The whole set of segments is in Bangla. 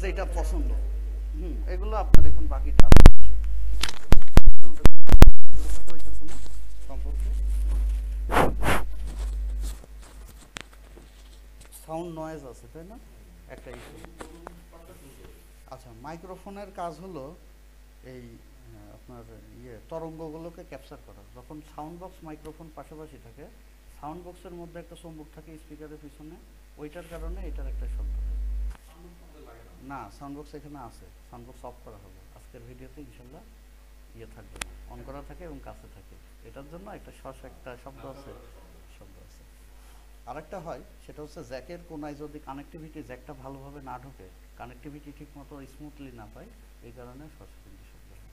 যেটা পছন্দ। এগুলো আপনার এখন বাকিটা সাউন্ড নয়েজ আছে তাই না একটা ইস্যু। আচ্ছা, মাইক্রোফোনের কাজ হলো এই আপনার তরঙ্গগুলোকে ক্যাপচার করা। যখন সাউন্ড বক্স মাইক্রোফোন পাশাপাশি থাকে, সাউন্ড বক্সের মধ্যে একটা চুম্বক থাকে স্পিকারের পিছনে, ওইটার কারণে এটার একটা শব্দ হয়। না, সাউন্ড বক্স এখানে আছে, সাউন্ড বক্স অফ করা হবে আজকের ভিডিওতে ইনশাল্লাহ, থাকবে না, অন করা থাকে এবং কাছে থাকে। এটার জন্য একটা একটা শব্দ আছে। আরেকটা হয় সেটা হচ্ছে জ্যাকের কোনায় যদি কানেক্টিভিটি জ্যাকটা ভালোভাবে না ঢোকে, কানেক্টিভিটি ঠিক মতো স্মুথলি না পায়, এই কারণে কিন্তু শব্দ হয়।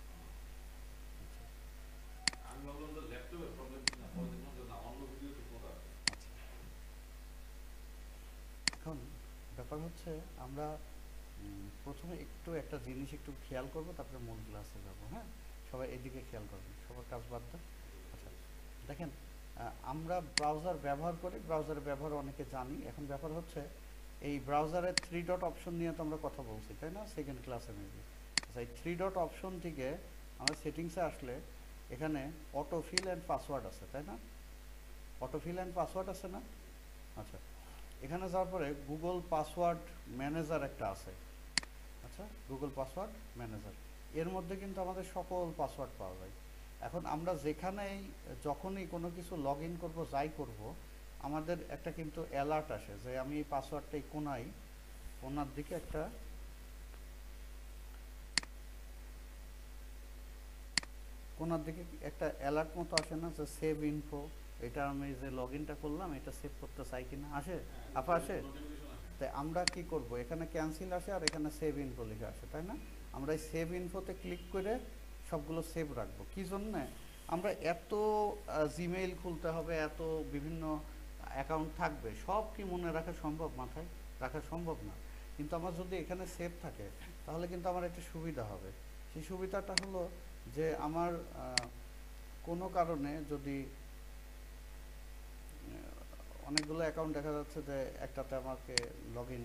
এখন ব্যাপার হচ্ছে আমরা প্রথমে একটা জিনিস একটু খেয়াল করবো, তারপরে মূল ক্লাসে যাবো। হ্যাঁ, সবাই এদিকে খেয়াল করবেন, সবার কাজ বাদ দেন। আচ্ছা, দেখেন আমরা ব্রাউজার ব্যবহার করি, ব্রাউজারের ব্যবহার অনেকে জানি। এখন ব্যাপার হচ্ছে এই ব্রাউজারের 3 ডট অপশন নিয়ে তো আমরা কথা বলছি তাই না, সেকেন্ড ক্লাসে মেবি। আচ্ছা, এই 3 ডট অপশন থেকে আমরা সেটিংসে আসলে এখানে অটোফিল অ্যান্ড পাসওয়ার্ড আছে তাই না, অটোফিল অ্যান্ড পাসওয়ার্ড আছে না। আচ্ছা, এখানে যাওয়ার পরে গুগল পাসওয়ার্ড ম্যানেজার একটা আছে। আচ্ছা, গুগল পাসওয়ার্ড ম্যানেজার, এর মধ্যে কিন্তু আমাদের সকল পাসওয়ার্ড পাওয়া যায়। এখন আমরা যেখানেই যখনই কোনো কিছু লগ ইন করবো, যাই করব, আমাদের একটা কিন্তু অ্যালার্ট আসে যে আমি এই পাসওয়ার্ডটাই কোনার দিকে একটা অ্যালার্ট মতো আসে না, যে সেভ ইনফো, এটা আমি যে লগ ইনটা করলাম এটা সেভ করতে চাই কিনা, আসে আপা আসে। তাই আমরা কি করব, এখানে ক্যান্সেল আসে আর এখানে সেভ ইনফো লিখে আসে তাই না। আমরা এই সেভ ইনফোতে ক্লিক করে সবগুলো সেভ রাখবো। কি জন্যে, আমরা এত জিমেইল খুলতে হবে, এত বিভিন্ন অ্যাকাউন্ট থাকবে, সব কি মনে রাখা সম্ভব, মাথায় রাখা সম্ভব না। কিন্তু আমার যদি এখানে সেভ থাকে তাহলে কিন্তু আমার একটা সুবিধা হবে। সেই সুবিধাটা হলো যে আমার কোনো কারণে যদি অনেকগুলো অ্যাকাউন্ট দেখা যাচ্ছে যে একটাতে আমাকে লগ ইন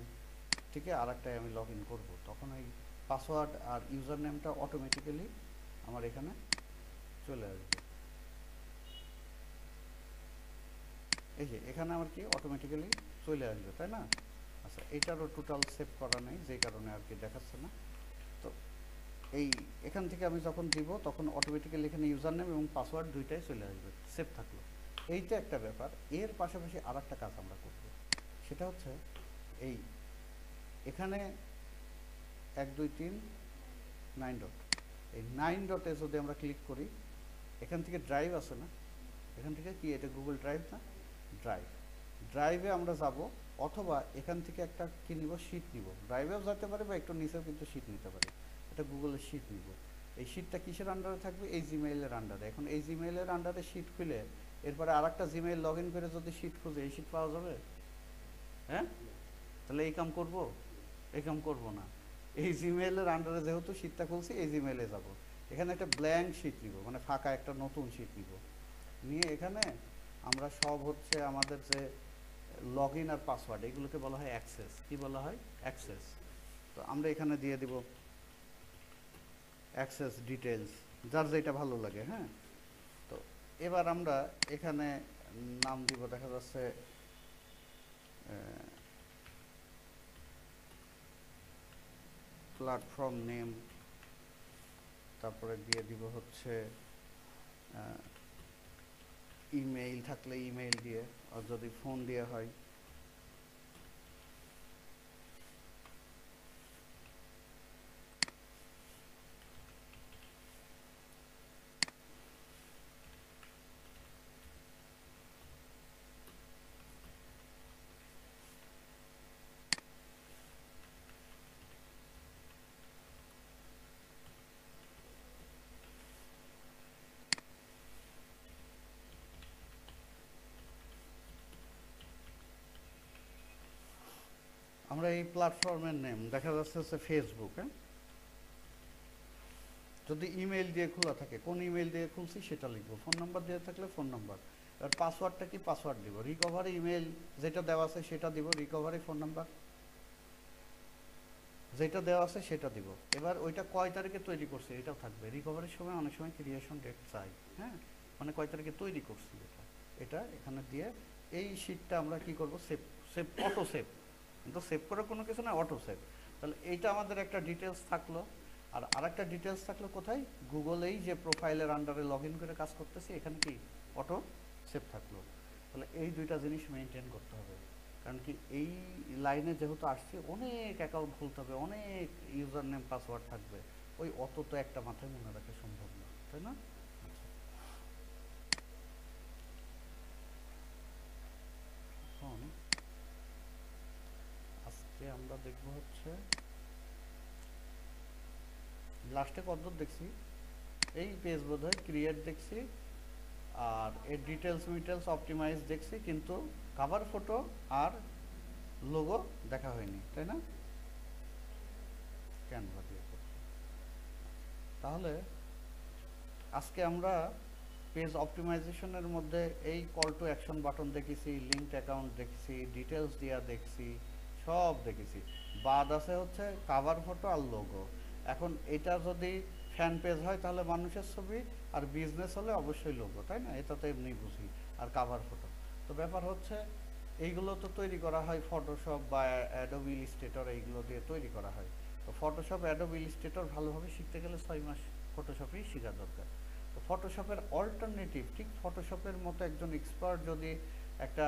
ঠিক আর একটাই আমি লগ ইন করবো, তখন এই পাসওয়ার্ড আর ইউজার নেমটা অটোমেটিক্যালি আমার এখানে চলে আসবে। এই যে এখানে আমার কি অটোমেটিক্যালি চলে আসবে তাই না। আচ্ছা, এইটারও টোটাল সেভ করা নেই, যেই কারণে আর কি দেখাচ্ছে না। তো এই এখান থেকে আমি যখন দিব তখন অটোমেটিক্যালি এখানে ইউজার নেম এবং পাসওয়ার্ড দুইটাই চলে আসবে, সেভ থাকলো। এইটা একটা ব্যাপার। এর পাশাপাশি আর একটা কাজ আমরা করব, সেটা হচ্ছে এই এখানে 1 2 3 9 ডট, এই 9 ডটে যদি আমরা ক্লিক করি, এখান থেকে ড্রাইভ আছে না, এখান থেকে কি এটা গুগল ড্রাইভ না, ড্রাইভে আমরা যাব, অথবা এখান থেকে একটা কি নিব, শিট নিব। ড্রাইভেও যেতে পারে বা একটু নিচেও কিন্তু শিট নিতে পারে, এটা গুগলের শিট নিব। এই শিটটা কিসের আন্ডারে থাকবে, এই জিমেইলের আন্ডারে। এখন এই জিমেইলের আন্ডারে শিট খুলে এরপরে আর একটা জিমেইল লগ ইন করে যদি শিট খুঁজে, এই শিট পাওয়া যাবে? হ্যাঁ, তাহলে এই কাম করব? এই কাম করব না। এই জিমেইলের আন্ডারে যেহেতু শিটটা খুলছি, এই জিমেইলে যাব। এখানে একটা ব্ল্যাঙ্ক শিট নিব, মানে ফাঁকা একটা নতুন শিট নিব, নিয়ে এখানে আমরা সব হচ্ছে আমাদের যে লগ ইন আর পাসওয়ার্ড, এগুলোকে বলা হয় অ্যাক্সেস। কি বলা হয়? অ্যাক্সেস। তো আমরা এখানে দিয়ে দিব অ্যাক্সেস ডিটেলস, যার যেটা ভালো লাগে। হ্যাঁ, তো এবার আমরা এখানে নাম দিব, দেখা যাচ্ছে প্ল্যাটফর্ম নেম, তারপরে দিয়ে দিব হচ্ছে ইমেইল থাকলে ইমেইল দিয়ে, আর যদি ফোন দিয়ে হয় আমরা এই প্ল্যাটফর্মের নেম দেখা যাচ্ছে হচ্ছে ফেসবুক। হ্যাঁ, যদি ইমেইল দিয়ে খোলা থাকে, কোন ইমেইল দিয়ে খুলছি সেটা লিখবো, ফোন নাম্বার দিয়ে থাকলে ফোন নাম্বার, আর পাসওয়ার্ডটা কি পাসওয়ার্ড দিব, রিকভারি ইমেইল যেটা দেওয়া আছে সেটা দিব, রিকভারি ফোন নাম্বার। যেটা দেওয়া আছে সেটা দিব। এবার ওইটা কয় তারিখে তৈরি করছি এটাও থাকবে। রিকভারির সময় অনেক সময় ক্রিয়েশন ডেট চাই, হ্যাঁ, মানে কয় তারিখে তৈরি করছি এটা, এটা এখানে দিয়ে এই শিটটা আমরা কি করব, সেভ, সেভ, অটো সেভ, কিন্তু সেভ করার কোনো কিছু না, অটো সেভ। তাহলে এইটা আমাদের একটা ডিটেলস থাকলো। আর আরেকটা ডিটেলস থাকলো কোথায়, গুগলেই যে প্রোফাইলের আন্ডারে লগ ইন করে কাজ করতেছি এখানে কি অটো সেভ থাকলো। তাহলে এই দুইটা জিনিস মেনটেন করতে হবে, কারণ কি এই লাইনে যেহেতু আসছে অনেক অ্যাকাউন্ট খুলতে হবে, অনেক ইউজার নেম পাসওয়ার্ড থাকবে, ওই অত তো একটা মাথায় মনে রাখা সম্ভব না, তাই না? এখন আজকে আমরা দেখব হচ্ছে লাস্টে কতদূর দেখছি, এই পেজ বোধ হয় ক্রিয়েট দেখছি, আর এর ডিটেলস মিটেলস অপটিমাইজ দেখছি, কিন্তু কাভার ফটো আর লোগো দেখা হয়নি, তাই না? ক্যানভা দিয়ে করছি। তাহলে আজকে আমরা পেজ অপটিমাইজেশনের মধ্যে এই কল টু অ্যাকশন বাটন দেখেছি, লিঙ্কড অ্যাকাউন্ট দেখেছি, ডিটেলস দিয়া দেখছি, সব দেখেছি। বাদ আছে হচ্ছে কাভার ফটো আর লোগো। এখন এটা যদি ফ্যান পেজ হয় তাহলে মানুষের ছবি, আর বিজনেস হলে অবশ্যই লোগো, তাই না? এটা তো এমনি বুঝি, আর কাভার ফটো। তো ব্যাপার হচ্ছে এইগুলো তো তৈরি করা হয় ফটোশপ বা অ্যাডোবি ইলাস্ট্রেটর, এইগুলো দিয়ে তৈরি করা হয়। তো ফটোশপ অ্যাডোবি ইলাস্ট্রেটর ভালোভাবে শিখতে গেলে 6 মাস ফটোশপই শেখা দরকার। তো ফটোশপের অল্টারনেটিভ, ঠিক ফটোশপের মতো একজন এক্সপার্ট যদি একটা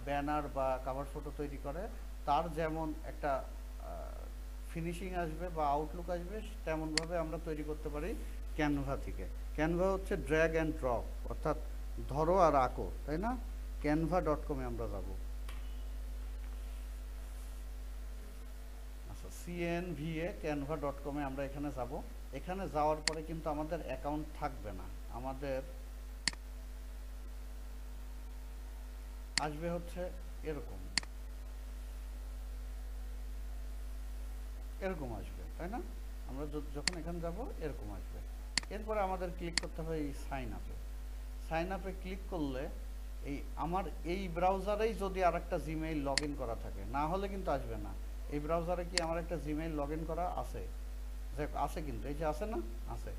ব্যানার বা কাভার ফটো তৈরি করে, তার যেমন একটা ফিনিশিং আসবে বা আউটলুক আসবে, তেমনভাবে আমরা তৈরি করতে পারি ক্যানভা থেকে। ক্যানভা হচ্ছে ড্র্যাগ অ্যান্ড ড্রপ, অর্থাৎ ধরো আর আঁকো, তাই না? canva.com-এ আমরা যাব। আচ্ছা, CNVA canva.com-এ আমরা এখানে যাব। এখানে যাওয়ার পরে কিন্তু আমাদের অ্যাকাউন্ট থাকবে না, আমাদের আসবে হচ্ছে এরকম, এরকম আসবে, তাই না? আমরা যখন এখানে যাব এরকম আসবে। এরপরে আমাদের ক্লিক করতে হবে এই সাইন আপে। সাইন আপে ক্লিক করলে এই আমার এই ব্রাউজারেই যদি আর একটা জিমেইল লগ ইন করা থাকে, না হলে কিন্তু আসবে না। এই ব্রাউজারে কি আমার একটা জিমেইল লগ ইন করা আছে? আছে, কিন্তু এই যে আছে না, আছে।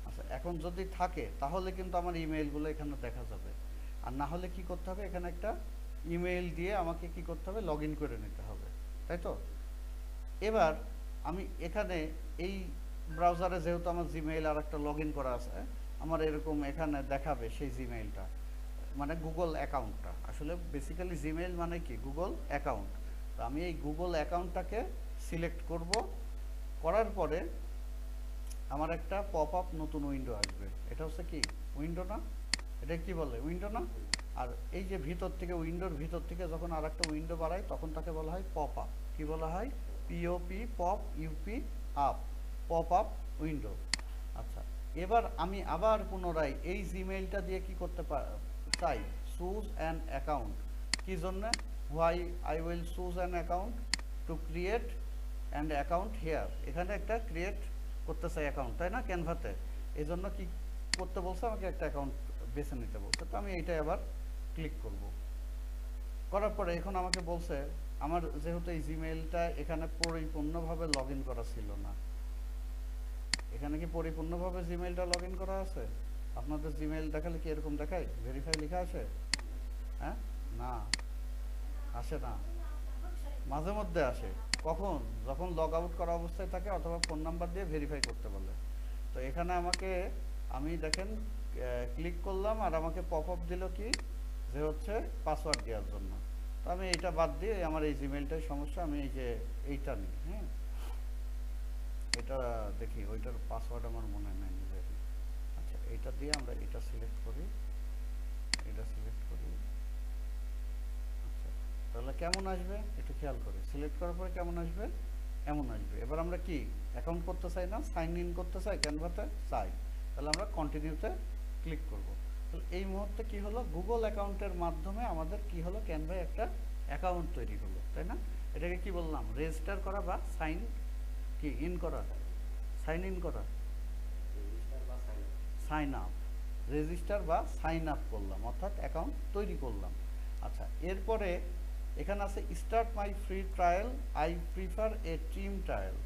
আচ্ছা, এখন যদি থাকে তাহলে কিন্তু আমার ইমেইলগুলো এখানে দেখা যাবে। আর না হলে কি করতে হবে, এখানে একটা ইমেইল দিয়ে আমাকে কি করতে হবে, লগ ইন করে নিতে হবে, তাই তো? এবার আমি এখানে এই ব্রাউজারে যেহেতু আমার জিমেইল আর একটা লগ ইন করা আছে, আমার এরকম এখানে দেখাবে সেই জিমেইলটা, মানে গুগল অ্যাকাউন্টটা। আসলে বেসিক্যালি জিমেইল মানে কি, গুগল অ্যাকাউন্ট। তো আমি এই গুগল অ্যাকাউন্টটাকে সিলেক্ট করব, করার পরে আমার একটা পপ আপ নতুন উইন্ডো আসবে। এটা হচ্ছে কি উইন্ডো না, এটা কি বলে উইন্ডো না? আর এই যে ভিতর থেকে, উইন্ডোর ভিতর থেকে যখন আর একটা উইন্ডো বাড়ায় তখন তাকে বলা হয় পপ আপ। কি বলা হয়? POP, pop UP up, pop up window. আচ্ছা, এবার আমি আবার পুনরায় এই জিমেইলটা দিয়ে কি করতে চাই, চুজ অ্যান অ্যাকাউন্ট। কি জন্য? Why I will choose an account to create and account here. এখানে একটা ক্রিয়েট করতে চাই অ্যাকাউন্ট, তাই না, ক্যানভাতে। এই জন্য কি করতে বলছে, আমাকে একটা অ্যাকাউন্ট বেছে নিতে বলছে। তো আমি এইটাই আবার ক্লিক করব। করার পরে এখন আমাকে বলছে, আমার যেহেতু এই জিমেইলটা এখানে পরিপূর্ণভাবে লগ ইন করা ছিল না। এখানে কি পরিপূর্ণভাবে জিমেইলটা লগ ইন করা আছে? আপনাদের জিমেইল দেখালে কি এরকম দেখায়, ভেরিফাই লেখা আছে? হ্যাঁ, না, আসে না, মাঝে মধ্যে আসে। কখন? যখন লগ আউট করা অবস্থায় থাকে অথবা ফোন নাম্বার দিয়ে ভেরিফাই করতে বলে। তো এখানে আমাকে, আমি দেখেন ক্লিক করলাম আর আমাকে পপ আপ দিল কি, যে হচ্ছে পাসওয়ার্ড দেওয়ার জন্য। তো আমি এইটা বাদ দিয়ে, আমার এই জিমেইলটাই সমস্যা, আমি এই যে এইটা নিই, হ্যাঁ, এটা দেখি, ওইটার পাসওয়ার্ড আমার মনে নেই নিজের। আচ্ছা, এইটা দিয়ে আমরা এটা সিলেক্ট করি, এটা সিলেক্ট করি। আচ্ছা, তাহলে কেমন আসবে একটু খেয়াল করি, সিলেক্ট করার পরে কেমন আসবে, এমন আসবে। এবার আমরা কি অ্যাকাউন্ট করতে চাই না, সাইন ইন করতে চাই ক্যানভাতে, চাই। তাহলে আমরা কন্টিনিউতে ক্লিক করব। তাহলে এই মুহূর্তে কি হলো, গুগল অ্যাকাউন্টের মাধ্যমে আমাদের কি হলো, ক্যানভায় একটা অ্যাকাউন্ট তৈরি হলো, তাই না? এটাকে কি বললাম, রেজিস্টার করা বা সাইন কি ইন করা, সাইন ইন করা, সাইন আপ, রেজিস্টার বা সাইন আপ করলাম, অর্থাৎ অ্যাকাউন্ট তৈরি করলাম। আচ্ছা, এরপরে এখানে আছে start my free trial, I prefer A team trial.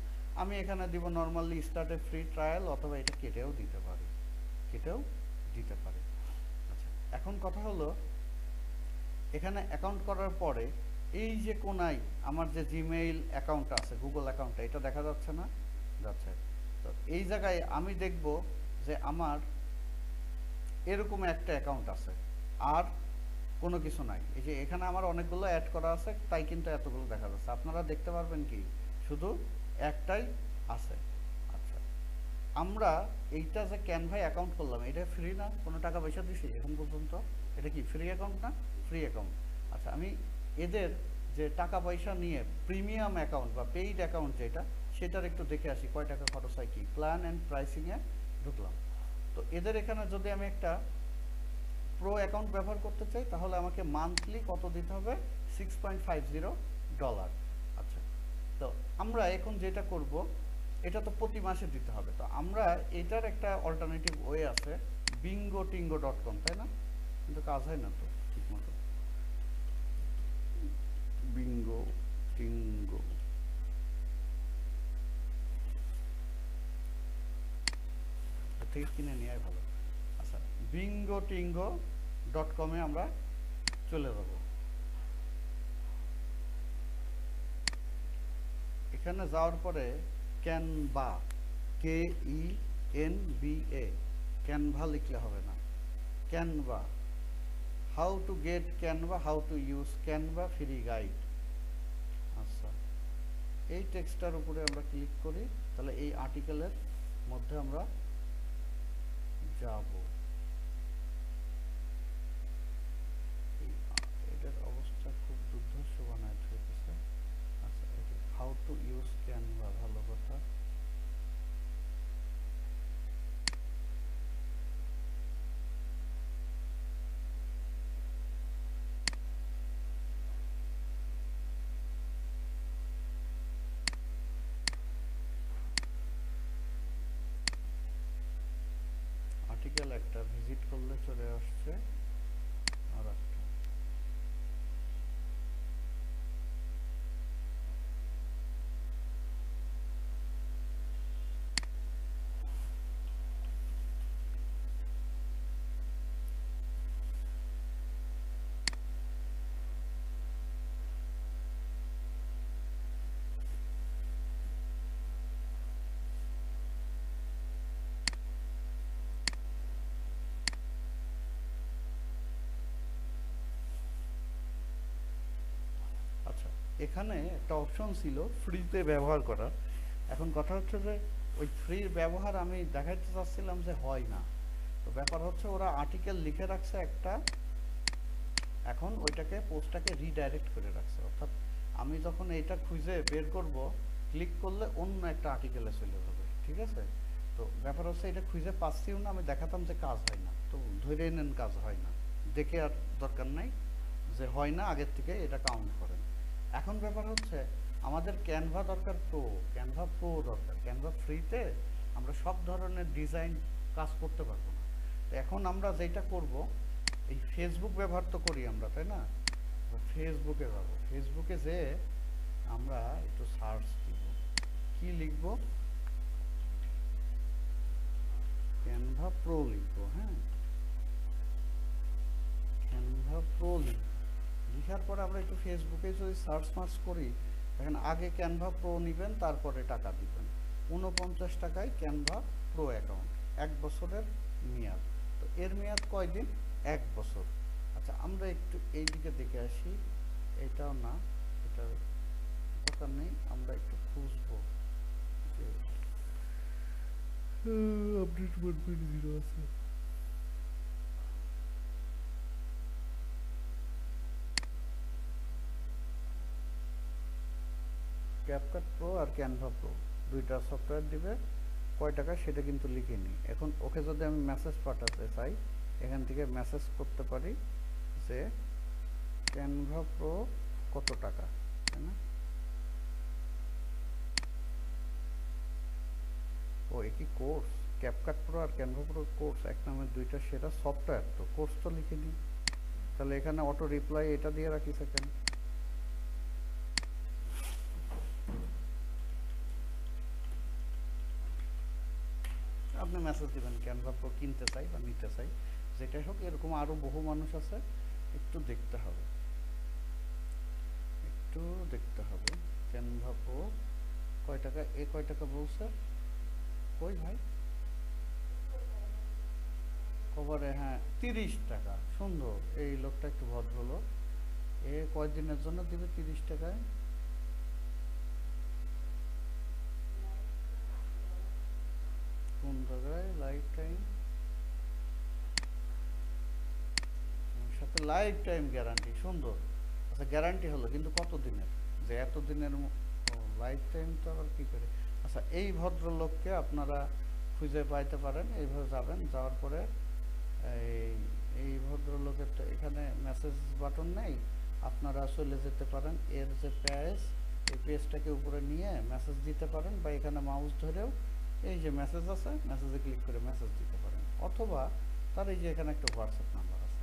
আমি এখানে দিব নর্মালি স্টার্ট এ ফ্রি ট্রায়াল, অথবা এটা কেটেও দিতে পারি, কেটেও দিতে পারি। আচ্ছা, এখন কথা হলো এখানে অ্যাকাউন্ট করার পরে এই যে কোনায় আমার যে জিমেইল অ্যাকাউন্ট আছে, গুগল অ্যাকাউন্টটা, এটা দেখা যাচ্ছে না? যাচ্ছে। তো এই জায়গায় আমি দেখব যে আমার এরকম একটা অ্যাকাউন্ট আছে, আর কোনো কিছু নাই। এই যে এখানে আমার অনেকগুলো অ্যাড করা আছে, তাই কিন্তু এতগুলো দেখা যাচ্ছে। আপনারা দেখতে পারবেন কি শুধু একটাই আছে। আচ্ছা, আমরা এইটা যে ক্যানভায় অ্যাকাউন্ট করলাম, এটা ফ্রি না? কোনো টাকা পয়সা দিছি এখন পর্যন্ত? এটা কি ফ্রি অ্যাকাউন্ট না? Free account. আচ্ছা, আমি এদের যে টাকা পয়সা নিয়ে প্রিমিয়াম অ্যাকাউন্ট বা পেইড অ্যাকাউন্ট যেটা, সেটার একটু দেখে আসি কয় টাকা খরচ হয়। কি প্ল্যান অ্যান্ড প্রাইসিংয়ে ঢুকলাম। তো এদের এখানে যদি আমি একটা প্রো অ্যাকাউন্ট ব্যবহার করতে চাই, তাহলে আমাকে মান্থলি কত দিতে হবে? $6.50। আচ্ছা, তো আমরা এখন যেটা করব, এটা তো প্রতি মাসে দিতে হবে। তো আমরা এটার একটা অল্টারনেটিভ ওয়ে আছে, bingotingo.com, তাই না? কিন্তু কাজ হয় না তো ঠিক মতো। বিঙ্গো টিঙ্গো, থেকে কিনে নেওয়াই ভালো। আচ্ছা, bingotingo.com-এ আমরা চলে যাব। এখানে যাওয়ার পরে ক্যানভা, KENVA, ক্যানভা লিখলে হবে না, Canva, how to get Canva, how to use Canva free guide. আচ্ছা, এই টেক্সটটার উপরে আমরা ক্লিক করি, তাহলে এই আর্টিকেলের মধ্যে আমরা যাব। এটার অবস্থা খুব দুর্ধর্ষ বানায় হয়েছে। আচ্ছা, হাউ টু ইউজ ক্যানভা, ভালো কথা। আর্টিকেল একটা ভিজিট করলে চলে আসছে, আর একটা এখানে একটা অপশন ছিল ফ্রিতে ব্যবহার করার। এখন কথা হচ্ছে যে ওই ফ্রির ব্যবহার আমি দেখাইতে চাচ্ছিলাম যে হয় না। তো ব্যাপার হচ্ছে ওরা আর্টিকেল লিখে রাখছে একটা, এখন ওইটাকে পোস্টটাকে রিডাইরেক্ট করে রাখছে। অর্থাৎ আমি যখন এইটা খুঁজে বের করব, ক্লিক করলে অন্য একটা আর্টিকেলে চলে যাবে, ঠিক আছে? তো ব্যাপার হচ্ছে এটা খুঁজে পাচ্ছিও না, আমি দেখাতাম যে কাজ হয় না, তো ধরে নেন কাজ হয় না, দেখে আর দরকার নাই, যে হয় না আগের থেকে এটা কাউন্ট করেন। এখন ব্যাপার হচ্ছে আমাদের ক্যানভা দরকার প্রো, ক্যানভা প্রো দরকার। ক্যানভা ফ্রিতে আমরা সব ধরনের ডিজাইন কাজ করতে পারবো না। তো এখন আমরা যেটা করব, এই ফেসবুক ব্যবহার তো করি আমরা, তাই না? ফেসবুকে যাবো, ফেসবুকে যে আমরা একটু সার্চ দিব, কি লিখব? ক্যানভা প্রো লিখবো। হ্যাঁ, ক্যানভা প্রো লিখবো। লিখার পরে আমরা একটু ফেসবুকে যদি সার্চ মার্চ করি, দেখেন আগে ক্যানভা প্রো নেবেন, তারপরে টাকা দিবেন। 49 টাকায় ক্যানভা প্রো অ্যাকাউন্ট, 1 বছরের মেয়াদ। তো এর মেয়াদ কয়দিন? 1 বছর। আচ্ছা, আমরা একটু এই দিকে দেখে আসি। এটাও না, এটার দরকার নেই, আমরা একটু খুঁজবো যে আপডেট 1.0 আছে। ক্যাপকাট প্রো আর ক্যানভা প্রো দুইটা সফটওয়্যার দিবে, কয় টাকা সেটা কিন্তু লিখে নিই। এখন ওকে যদি আমি মেসেজ পাঠাতে চাই, এখান থেকে মেসেজ করতে পারি যে ক্যানভা প্রো কত টাকা, তাই না? ও একই কোর্স, ক্যাপকাট প্রো আর ক্যানভা প্রো কোর্স, এক নামে দুইটা, সেটা সফটওয়্যার, তো কোর্স তো লিখে নিই। তাহলে এখানে অটো রিপ্লাই এটা দিয়ে রাখি সেকেন্ড। আপনি মেসেজ দিবেন ক্যানভা প্রো কিনতে চাই বা নিতে চাই, যেটাই হোক। এরকম আরও বহু মানুষ আছে, একটু দেখতে হবে, একটু দেখতে হবে। ক্যানভা প্রো কয় টাকা, কয় টাকা বলছে, কই ভাই কভারে, হ্যাঁ 30 টাকা। সুন্দর, এই লোকটা একটু ভদ্রলোক। কয়দিনের জন্য দিবে 30 টাকায়? কোন জায়গায় লাইফ টাইম, সাথে লাইফ টাইম গ্যারান্টি। সুন্দর, আচ্ছা গ্যারান্টি হলো কিন্তু কত দিনের, যে এত দিনের লাইফ টাইম তো আবার কী করে। আচ্ছা এই ভদ্রলোককে আপনারা খুঁজে পাইতে পারেন, এইভাবে যাবেন, যাওয়ার পরে এই এই ভদ্রলোকের তো এখানে মেসেজ বাটন নেই, আপনারা চলে যেতে পারেন এর যে পেজ, এই পেজটাকে উপরে নিয়ে মেসেজ দিতে পারেন, বা এখানে মাউস ধরেও এই যে মেসেজ আছে, মেসেজে ক্লিক করে মেসেজ দিতে পারেন, অথবা তার এই যে এখানে একটা হোয়াটসঅ্যাপ নাম্বার আছে।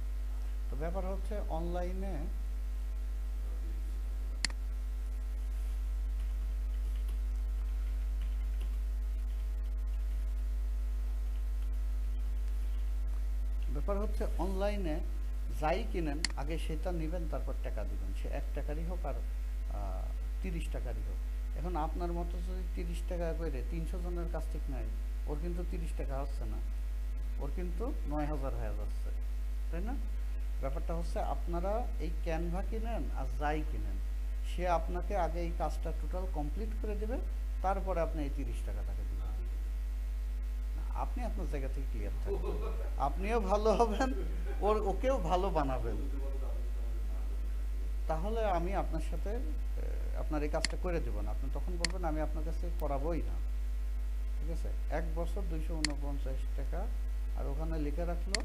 তো ব্যাপার হচ্ছে অনলাইনে ব্যাপার হচ্ছে অনলাইনে যাই কিনেন আগে সেটা নেবেন, তারপর টাকা দিবেন, সে 1 টাকারই হোক আর 30 টাকারই হোক। এখন আপনার মতো যদি 30 টাকা করে 300 জনের কাছ থেকে নেয়, ওর কিন্তু 30 টাকা হচ্ছে না, ওর কিন্তু 9000 হয়ে যাচ্ছে, তাই না? ব্যাপারটা হচ্ছে আপনারা এই ক্যানভা কিনেন আর যাই কিনেন, সে আপনাকে আগে এই কাজটা টোটাল কমপ্লিট করে দেবে, তারপরে আপনি এই 30 টাকা তাকে দিবেন। আপনি আপনার জায়গা থেকে ক্লিয়ার থাকবেন, আপনিও ভালো হবেন, ওকেও ভালো বানাবেন। তাহলে আমি আপনার সাথে আপনার এই কাজটা করে দেবো না, আপনি তখন বলবেন আমি আপনার কাছে করাবোই না, ঠিক আছে? 1 বছর 249 টাকা, আর ওখানে লিখে রাখলো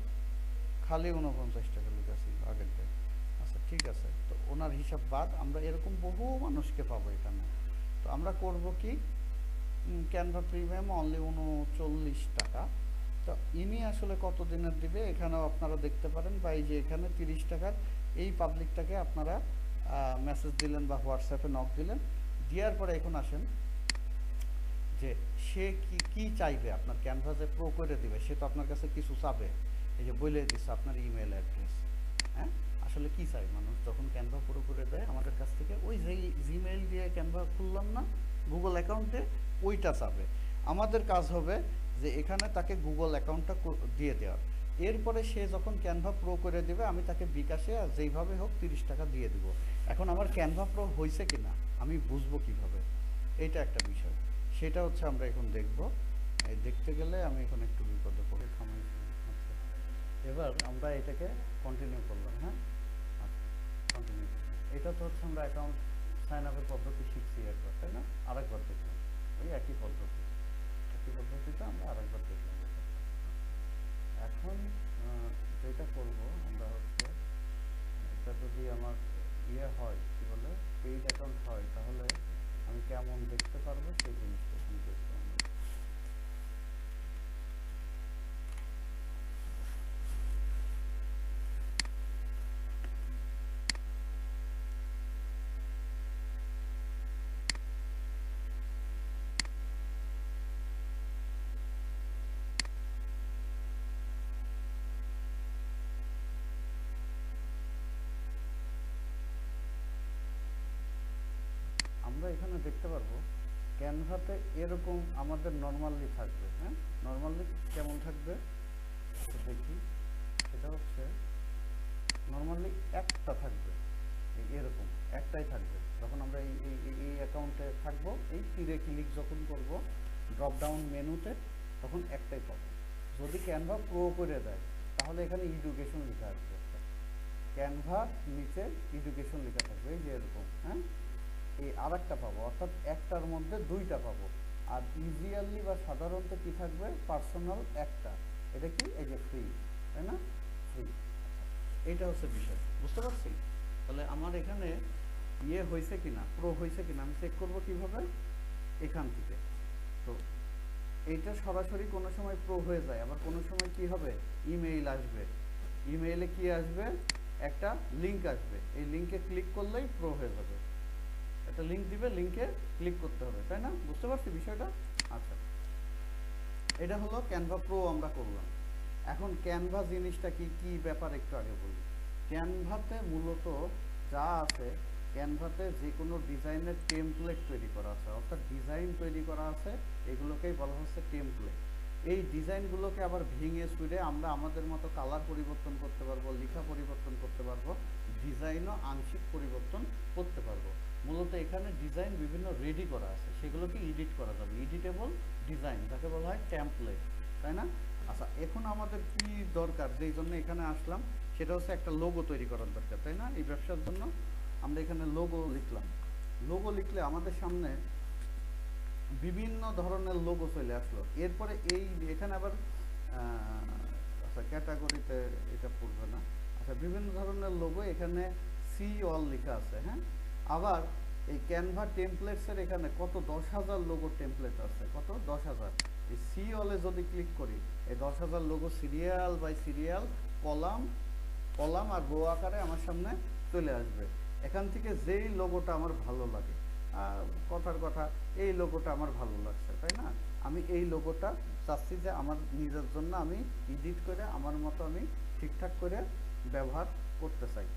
খালি 49 টাকা লেখা ছিল আগেরটায়। আচ্ছা ঠিক আছে, তো ওনার হিসাব বাদ, আমরা এরকম বহু মানুষকে পাবো এখানে। তো আমরা করব কি, ক্যানভা প্রিমিয়াম অনলি 39 টাকা। তো ইনি আসলে কত দিনের দিবে এখানেও আপনারা দেখতে পারেন, বা এই যে এখানে 30 টাকার এই পাবলিকটাকে আপনারা মেসেজ দিলেন বা হোয়াটসঅ্যাপে নক দিলেন, দেওয়ার পরে এখন আসেন যে সে কি চাইবে, আপনার ক্যানভাসে প্রো করে দিবে, সে তো আপনার কাছে কিছু চাবে, এই যে বলে দিচ্ছে আপনার ইমেল অ্যাড্রেস। হ্যাঁ, আসলে কি চাই মানুষ যখন ক্যানভা প্রো করে দেয় আমাদের কাছ থেকে, ওই যে জিমেইল দিয়ে ক্যানভা খুললাম না গুগল অ্যাকাউন্টে, ওইটা চাবে। আমাদের কাজ হবে যে এখানে তাকে গুগল অ্যাকাউন্টটা দিয়ে দেওয়ার, এরপরে সে যখন ক্যানভা প্রো করে দেবে আমি তাকে বিকাশে আর যেইভাবে হোক 30 টাকা দিয়ে দিব। এখন আমার ক্যানভা প্রো হয়েছে কিনা আমি বুঝবো কিভাবে, এইটা একটা বিষয়, সেটা হচ্ছে আমরা এখন দেখব। এই দেখতে গেলে আমি এখন একটু বিপদে পড়ে থামাই। আচ্ছা, এবার আমরা এটাকে কন্টিনিউ করলাম। হ্যাঁ আচ্ছা, কন্টিনিউ। এটা তো হচ্ছে আমরা অ্যাকাউন্ট সাইন আপের পদ্ধতি শিখছি একবার, তাই না? আরেকবার দেখলাম ওই একই পদ্ধতিতে আমরা আরেকবার দেখলাম। এখন যেটা করব আমরা হচ্ছে, এটা যদি আমার হয় কি বলে পেইড অ্যাকাউন্ট হয়, তাহলে আমি কেমন দেখতে পারবো সেই জিনিসটা দেখবো আমরা। আমরা এখানে দেখতে পারবো ক্যানভাতে এরকম আমাদের নর্মালি থাকবে। হ্যাঁ, নর্মালি কেমন থাকবে দেখি, সেটা হচ্ছে নর্মালি একটা থাকবে, এরকম একটাই থাকবে। যখন আমরা এই অ্যাকাউন্টে থাকবো, এই তীরে ক্লিক যখন করব ড্রপ ডাউন মেনুতে, তখন একটাই পাবো। যদি ক্যানভা প্রো করে দেয় তাহলে এখানে এডুকেশন লেখা আসবে, ক্যানভার নিচে এডুকেশন লেখা থাকবে, এই যে এরকম। হ্যাঁ, এই আর একটা পাবো, অর্থাৎ একটার মধ্যে দুইটা পাবো। আর ইজিয়ারলি বা সাধারণত কি থাকবে, পার্সোনাল একটা, এটা কি এই যে ফ্রি, তাই না? ফ্রি। এইটা হচ্ছে বিষয়, বুঝতে পারছি? তাহলে আমার এখানে হয়েছে কিনা, প্রো হয়েছে কিনা আমি চেক করবো কিভাবে, এখান থেকে। তো এইটা সরাসরি কোনো সময় প্রো হয়ে যায়, আবার কোনো সময় কি হবে, ইমেইল আসবে, ইমেইলে কি আসবে, একটা লিঙ্ক আসবে, এই লিঙ্কে ক্লিক করলেই প্রো হয়ে যাবে। একটা লিঙ্ক দিবে, লিঙ্কে ক্লিক করতে হবে, তাই না? বুঝতে পারছি বিষয়টা? আচ্ছা, এটা হলো ক্যানভা প্রো আমরা করলাম। এখন ক্যানভা জিনিসটা কি কি ব্যাপার একটু আগে বলি। ক্যানভাতে মূলত যা আছে, ক্যানভাতে যে কোনো ডিজাইনের টেমপ্লেট তৈরি করা আছে, অর্থাৎ ডিজাইন তৈরি করা আছে, এগুলোকেই বলা হচ্ছে টেমপ্লেট। এই ডিজাইনগুলোকে আবার ভেঙে চুরে আমরা আমাদের মতো কালার পরিবর্তন করতে পারবো, লেখা পরিবর্তন করতে পারবো, ডিজাইনও আংশিক পরিবর্তন করতে পারবো। মূলত এখানে ডিজাইন বিভিন্ন রেডি করা আছে, সেগুলোকে এডিট করা যাবে, এডিটেবল ডিজাইন যাকে বলা হয় টেমপ্লেট, তাই না? আচ্ছা, এখন আমাদের কি দরকার, যেই জন্য এখানে আসলাম, সেটা হচ্ছে একটা লোগো তৈরি করার দরকার, তাই না? এই ব্যবসার জন্য আমরা এখানে লোগো লিখলাম। লোগো লিখলে আমাদের সামনে বিভিন্ন ধরনের লোগো চলে আসলো। এরপরে এই এখানে আবার আচ্ছা ক্যাটাগরিতে এটা পড়বে না। আচ্ছা, বিভিন্ন ধরনের লোগো, এখানে সি অল লেখা আছে। হ্যাঁ, আবার এই ক্যানভা টেমপ্লেটসের এখানে কত 10,000 লোগো টেমপ্লেট আছে, কত 10,000। এই সি অলে যদি ক্লিক করি, এই 10,000 logo serial by serial, column column আর রো আকারে আমার সামনে চলে আসবে। এখান থেকে যেই লোগোটা আমার ভালো লাগে, কথার কথা এই লোগোটা আমার ভালো লাগছে, তাই না? আমি এই লোগোটা চাচ্ছি যে আমার নিজের জন্য আমি এডিট করে আমার মতো আমি ঠিকঠাক করে ব্যবহার করতে চাই।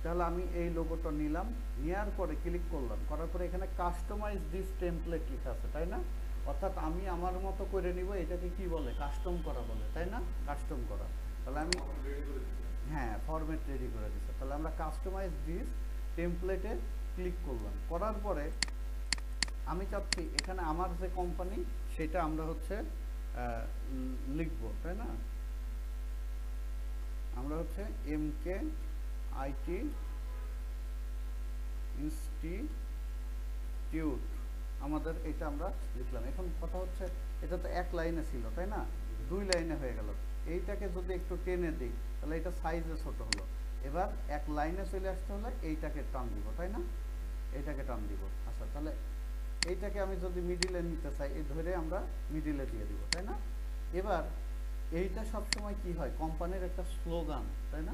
তাহলে আমি এই লোগোটা নিলাম, নেওয়ার পরে ক্লিক করলাম, করার পরে এখানে কাস্টমাইজ দিস টেমপ্লেট লেখা আছে, তাই না? অর্থাৎ আমি আমার মতো করে নিব, এটাকে কি বলে, কাস্টম করা বলে, তাই না? কাস্টম করা। তাহলে আমি, হ্যাঁ, ফরম্যাট রেডি করে দিচ্ছে। তাহলে আমরা কাস্টমাইজ দিস টেমপ্লেটে ক্লিক করলাম, করার পরে আমি চাচ্ছি এখানে আমার যে কোম্পানি সেটা আমরা হচ্ছে লিখবো, তাই না? আমরা হচ্ছে এমকে আইটি ইনস্টিটিউট, আমাদের এটা আমরা লিখলাম। এখন কথা হচ্ছে এটা তো এক লাইনে ছিল, তাই না? 2 লাইনে হয়ে গেল। এইটাকে যদি একটু টেনে দিই তাহলে এটা সাইজে ছোট হলো। এবার এক লাইনে চলে আসতে হলে এইটাকে টান দিব, তাই না? এইটাকে টান দিব। আচ্ছা, তাহলে এইটাকে আমি যদি মিডিলে নিতে চাই, এই ধরে আমরা মিডিলে দিয়ে দিব, তাই না? এবার এইটা সবসময় কি হয়, কোম্পানির একটা স্লোগান, তাই না?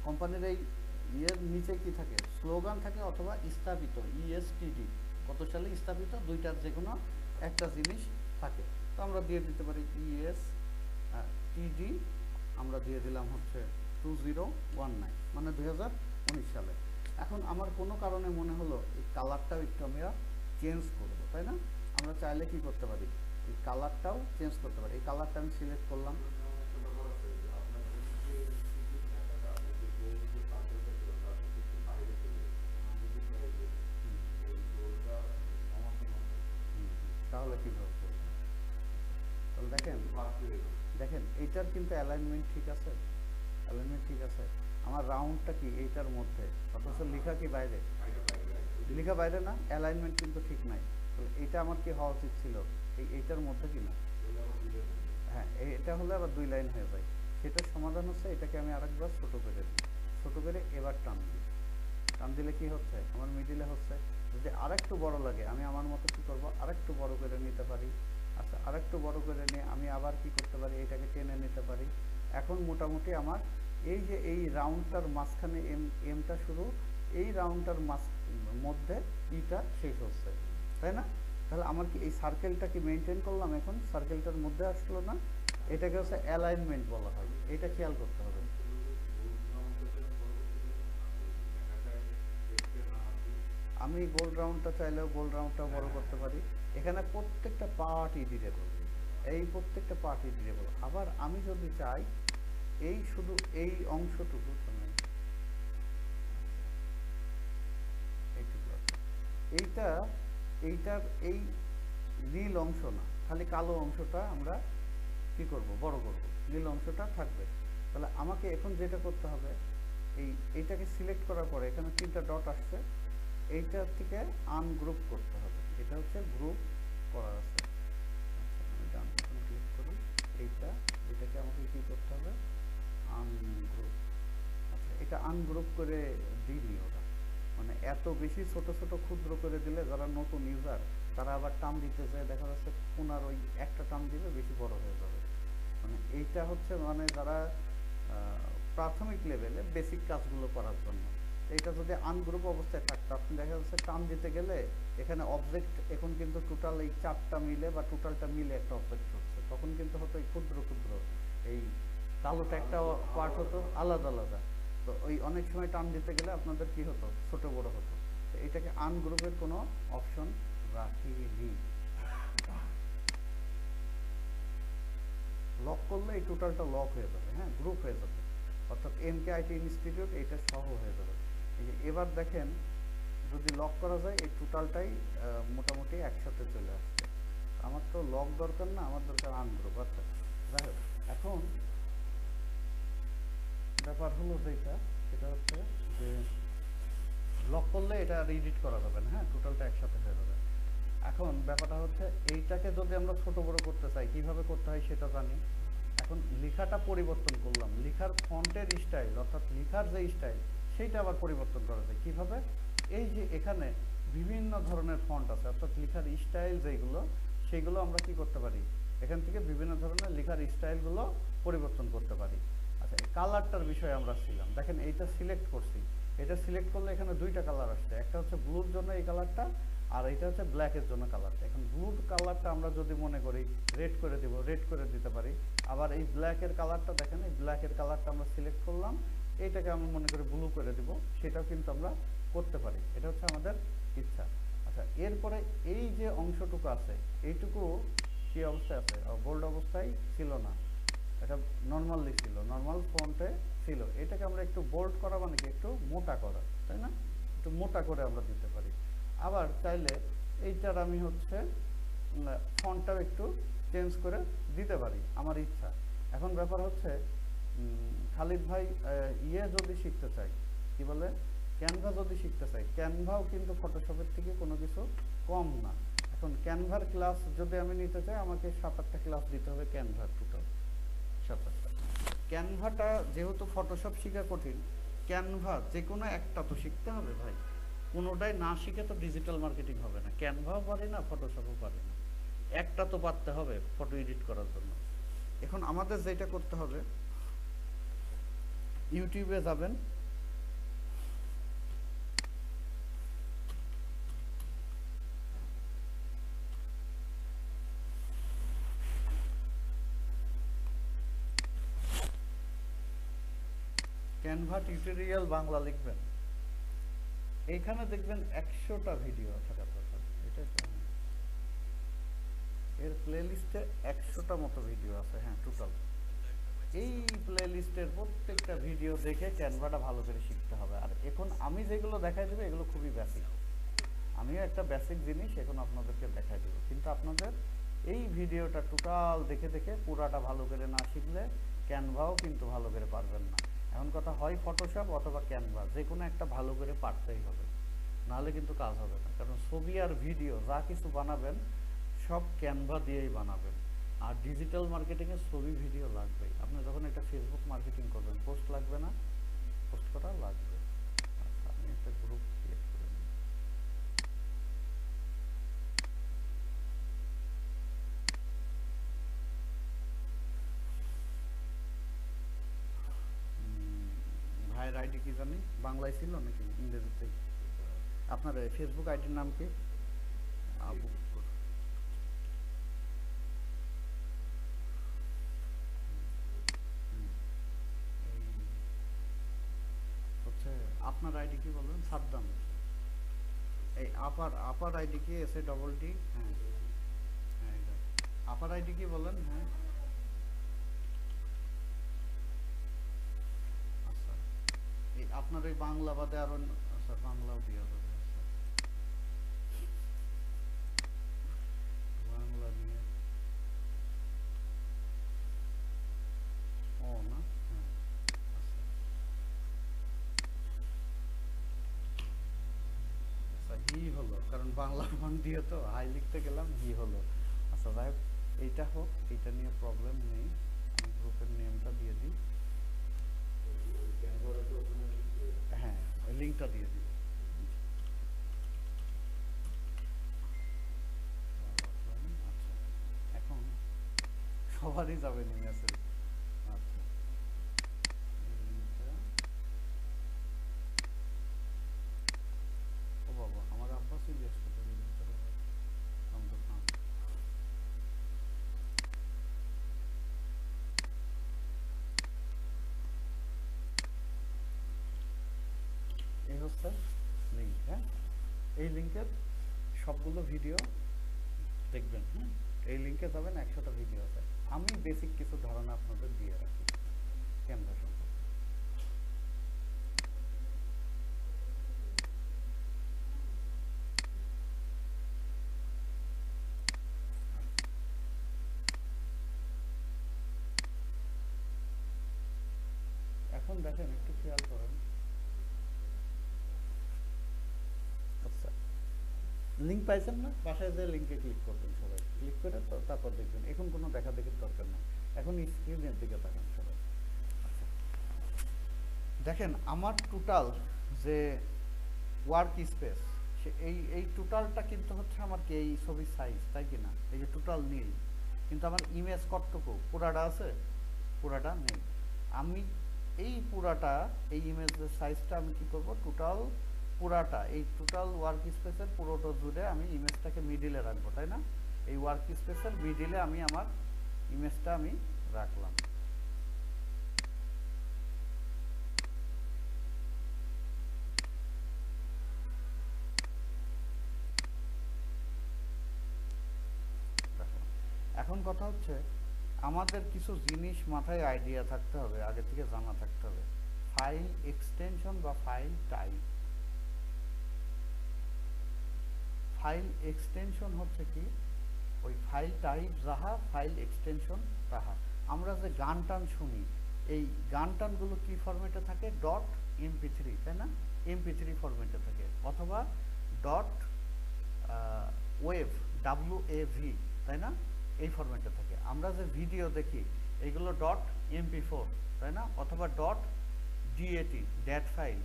কোম্পানির এই ইয়ের নিচে কি থাকে, স্লোগান থাকে, অথবা স্থাপিত, ইএসটিডি, কত সালে স্থাপিত, দুইটার যে কোনো একটা জিনিস থাকে। তো আমরা দিয়ে দিতে পারি ইএস টিডি, আমরা দিয়ে দিলাম হচ্ছে 2019, মানে 2019 সালে। এখন আমার কোনো কারণে মনে হলো এই কালারটাও একটু আমরা চেঞ্জ করবো, তাই না? আমরা চাইলে কি করতে পারি, এই কালারটাও চেঞ্জ করতে পারি। এই কালারটা আমি সিলেক্ট করলাম। তাহলে কীভাবে করবো? তাহলে দেখেন দেখেন এইটার কিন্তু অ্যালাইনমেন্ট ঠিক আছে, অ্যালাইনমেন্ট ঠিক আছে। আমার রাউন্ডটা কি এইটার মধ্যে, অথচ লেখা কি বাইরে, লেখা বাইরে না, অ্যালাইনমেন্ট কিন্তু ঠিক নাই। তাহলে এইটা আমার কি হওয়া উচিত ছিল, এইটার মধ্যে কি না? হ্যাঁ, এটা হলে আবার 2 লাইন হয়ে যায়। সেটার সমাধান হচ্ছে এটাকে আমি আরেকবার ছোট করে দিই, ছোট করে এবার টান দিই। টান দিলে কি হচ্ছে, আমার মিডিলে হচ্ছে। যদি আরেকটু বড় লাগে আমি আমার মতো কি করব, আরেকটু বড় করে নিতে পারি। আচ্ছা, আরেকটু বড় করে নিয়ে আমি আবার কি করতে পারি, এটাকে টেনে নিতে পারি। এখন মোটামুটি আমার এই যে এই রাউন্ডটার মাঝখানে এমটা শুরু, এই রাউন্ডটার মধ্যে ইটা শেষ হচ্ছে, তাই না? তাহলে আমার কি এই সার্কেলটা কি মেনটেন করলাম, এখন সার্কেলটার মধ্যে আসলো না? এটাকে হচ্ছে অ্যালাইনমেন্ট বলা হয়, এটা খেয়াল করতে হবে। আমি গোল রাউন্ডটা চাইলেও গোল রাউন্ডটাও বড় করতে পারি। এখানে প্রত্যেকটা পার্টই এডিটেবল, এই প্রত্যেকটা পার্ট এডিটেবল। আবার আমি যদি চাই এই শুধু এই অংশটুকু, এইটা এইটার এই নীল অংশ না, খালি কালো অংশটা আমরা কি করব, বড় করব, নীল অংশটা থাকবে। তাহলে আমাকে এখন যেটা করতে হবে, এইটাকে সিলেক্ট করার পরে এখানে 3টা ডট আসছে, এইটার থেকে আনগ্রুপ করতে হবে। এটা হচ্ছে গ্রুপ করা আছে। আচ্ছা, আমি ডান বাটন ক্লিক করি, এটাকে আমাকে কি করতে হবে, আনগ্রুপ। আচ্ছা, এটা আনগ্রুপ করে দিইনি ওরা, মানে এত বেশি ছোট ছোট ক্ষুদ্র করে দিলে যারা নতুন ইউজার তারা আবার টার্ম দিতে চায়, দেখা যাচ্ছে পুনর ওই একটা টার্ম দিলে বেশি বড় হয়ে যাবে। মানে এইটা হচ্ছে মানে যারা প্রাথমিক লেভেলে বেসিক কাজগুলো করার জন্য। এটা যদি আনগ্রুপ অবস্থায় থাকতো, আপনি দেখা যাচ্ছে টার্ম দিতে গেলে এখানে অবজেক্ট এখন কিন্তু টোটাল এই 4টা মিলে বা টোটালটা মিলে একটা অবজেক্ট হচ্ছে, তখন কিন্তু হতো এই ক্ষুদ্র ক্ষুদ্র এই কালোটা একটা পার্ট হতো আলাদা আলাদা। তো ওই অনেক সময় টান দিতে গেলে আপনাদের কি হতো, ছোট বড় হতো। তো এটাকে আনগ্রুপের কোনো অপশন রাখিনি। লক করলে এই টোটালটা লক হয়ে যাবে, হ্যাঁ, গ্রুপ হয়ে যাবে, অর্থাৎ এমকেআইটি ইনস্টিটিউট এটা সহ হয়ে যাবে। এবার দেখেন যদি লক করা যায় এই টোটালটাই মোটামুটি একসাথে চলে আসছে। আমার তো লক দরকার না, আমার দরকার আনগ্রুপ। আচ্ছা যাই হোক, এখন ব্যাপার হলো যেটা, সেটা হচ্ছে যে লক করলে এটা রিডিট করা যাবে না, হ্যাঁ, টোটালটা একসাথে হয়ে যাবে। এখন ব্যাপারটা হচ্ছে এইটাকে যদি আমরা ছোট বড় করতে চাই কিভাবে করতে হয় সেটা জানি। এখন লেখাটা পরিবর্তন করলাম, লেখার ফন্টের স্টাইল অর্থাৎ লেখার যে স্টাইল সেইটা আবার পরিবর্তন করা যায় কিভাবে। এই যে এখানে বিভিন্ন ধরনের ফন্ট আছে অর্থাৎ লেখার স্টাইল যেগুলো সেগুলো আমরা কি করতে পারি, এখান থেকে বিভিন্ন ধরনের লেখার স্টাইলগুলো পরিবর্তন করতে পারি। আচ্ছা এই কালারটার বিষয়ে আমরা ছিলাম, দেখেন এইটা সিলেক্ট করছি, এটা সিলেক্ট করলে এখানে দুইটা কালার আসছে, একটা হচ্ছে ব্লুর জন্য এই কালারটা আর এটা হচ্ছে ব্ল্যাকের জন্য কালারটা। এখন ব্লু কালারটা আমরা যদি মনে করি রেড করে দিব, রেড করে দিতে পারি। আবার এই ব্ল্যাকের কালারটা দেখেন, এই ব্ল্যাকের কালারটা আমরা সিলেক্ট করলাম, এইটাকে আমরা মনে করি ব্লু করে দিব, সেটাও কিন্তু আমরা করতে পারি, এটা হচ্ছে আমাদের ইচ্ছা। আচ্ছা এরপরে এই যে অংশটুকু আছে এইটুকু কি অবস্থায় আছে, বোল্ড অবস্থায় ছিল না, এটা নর্মালি ছিল, নর্মাল ফন্টে ছিল। এটাকে আমরা একটু বোল্ড করা মানে কি একটু মোটা করা, তাই না, একটু মোটা করে আমরা দিতে পারি। আবার চাইলে এইটার আমি হচ্ছে ফন্টটাও একটু চেঞ্জ করে দিতে পারি, আমার ইচ্ছা। এখন ব্যাপার হচ্ছে খালিদ ভাই যদি শিখতে চাই, কি বলে, ক্যানভা যদি শিখতে চাই, ক্যানভাও কিন্তু ফটোশপের থেকে কোনো কিছু কম না। এখন ক্যানভার ক্লাস যদি আমি নিতে চাই আমাকে 7-8টা ক্লাস দিতে হবে ক্যানভার, টোটাল 7-8টা। ক্যানভাটা যেহেতু ফটোশপ শেখা কঠিন, ক্যানভা যে কোনো একটা তো শিখতে হবে ভাই, কোনোটাই না শিখে তো ডিজিটাল মার্কেটিং হবে না, ক্যানভাও পারি না ফটোশপও পারি না, একটা তো পারতে হবে ফটো এডিট করার জন্য। এখন আমাদের যেটা করতে হবে, ইউটিউবে যাবেন, ক্যানভা টিউটোরিয়াল বাংলা লিখবেন, এইখানে দেখবেন 100টা ভিডিও থাকার কথা, এটা এর প্লে লিস্টে 100টা মতো ভিডিও আছে, হ্যাঁ টোটাল। এই প্লে লিস্টের প্রত্যেকটা ভিডিও দেখে ক্যানভাটা ভালো করে শিখতে হবে। আর এখন আমি যেগুলো দেখাই দেবো এগুলো খুবই বেসিক, আমিও একটা বেসিক জিনিস এখন আপনাদেরকে দেখাই দেবো, কিন্তু আপনাদের এই ভিডিওটা টোটাল দেখে দেখে পুরাটা ভালো করে না শিখলে ক্যানভাও কিন্তু ভালো করে পারবেন না। এখন কথা হয় ফটোশপ অথবা ক্যানভা যে কোনো একটা ভালো করে পারতেই হবে, নাহলে কিন্তু কাজ হবে না। কারণ ছবি আর ভিডিও যা কিছু বানাবেন সব ক্যানভা দিয়েই বানাবেন। আর ডিজিটাল মার্কেটিংয়ে ছবি ভিডিও লাগবেই। আপনি যখন একটা ফেসবুক মার্কেটিং করবেন পোস্ট লাগবে না, পোস্ট করা লাগবে। আচ্ছা আমি একটা গ্রুপ ক্রিয়েট করে নিই। ভাইয়ের আইডি কি জানি, বাংলায় ছিল নাকি ইংরেজিতে? আপনার ফেসবুক আইডির নাম কি? আবু হচ্ছে আপনার আইডি কি বলবেন? সাদ্দাম। এই আপার আইডি কি? এস এ ডবল টি, হ্যাঁ হ্যাঁ এটা আপার আইডি কি বলেন? হ্যাঁ আচ্ছা এই আপনার ওই বাংলা বাদে আরো, আচ্ছা বাংলাও দিয়ে হবে, আচ্ছা বাংলা নিয়ে ও না, হ্যাঁ আচ্ছা আচ্ছা হি হলো, কারণ বাংলা ফোন দিয়ে তো হাই লিখতে গেলাম হি হলো। আচ্ছা যাই হোক এইটা হোক, এইটা নিয়ে প্রবলেম নেই, আমি গ্রুপের নেমটা দিয়ে দিই, হ্যাঁ ওই লিঙ্কটা দিয়ে দিই। আচ্ছা এখন সবারই যাবে মেসেজ। আচ্ছা এই লিঙ্কটা, ও বাবা আমার আব্বাসই জিজ্ঞেস করতে লিঙ্কটা, আমি তো এই লিঙ্কের সবগুলো ভিডিও দেখবেন। এই লিঙ্কে যাবেন, 100টা ভিডিও আছে। আমি বেসিক কিছু ধারণা আপনাদের দিয়ে রাখি ক্যানভা সম্পর্কে। এখন দেখেন, একটু খেয়াল করেন। আচ্ছা, লিঙ্ক পাইছেন না? বাসায় যে লিঙ্কে ক্লিক করবেন সবাই, ক্লিক করে তো তারপর দেখবেন। এখন কোনো দেখা দেখির দরকার নেই, এখন স্ক্রিনের দিকে তাকান সবাই। আচ্ছা, দেখেন আমার টোটাল যে ওয়ার্ক স্পেস, সে এই টোটালটা কিন্তু হচ্ছে আমার কি এই ছবির সাইজ, তাই কি না? এই যে টোটাল নীল, কিন্তু আমার ইমেজ কতটুকু? পুরাটা আছে? পুরাটা নেই। আমি এই পুরাটা, এই ইমেজের সাইজটা আমি কি করব, টোটাল পুরাটা, এই টোটাল ওয়ার্ক স্পেসের পুরোটা জুড়ে আমি ইমেজটাকে মিডিলে রাখবো, তাই না? এই ওয়ার্ক স্পেসের মিডিলে আমি আমার ইমেজটা আমি রাখলাম। এখন কথা হচ্ছে, আমাদের কিছু জিনিস মাথায় আইডিয়া থাকতে হবে, আগে থেকে জানা থাকতে হবে। ফাইল এক্সটেনশন বা ফাইল টাইপ। ফাইল এক্সটেনশন হচ্ছে কি, ওই ফাইল টাইপ যাহা, ফাইল এক্সটেনশন তাহা। আমরা যে গান টান শুনি, এই গান টানগুলো কি ফরম্যাটে থাকে? ডট MP3, তাই না? MP3 ফরম্যাটে থাকে, অথবা ডট ওয়েভ, WAV, তাই না? এই ফরম্যাটে থাকে। আমরা যে ভিডিও দেখি, এইগুলো ডট MP4, তাই না? অথবা ডট DAT, ড্যাট ফাইল,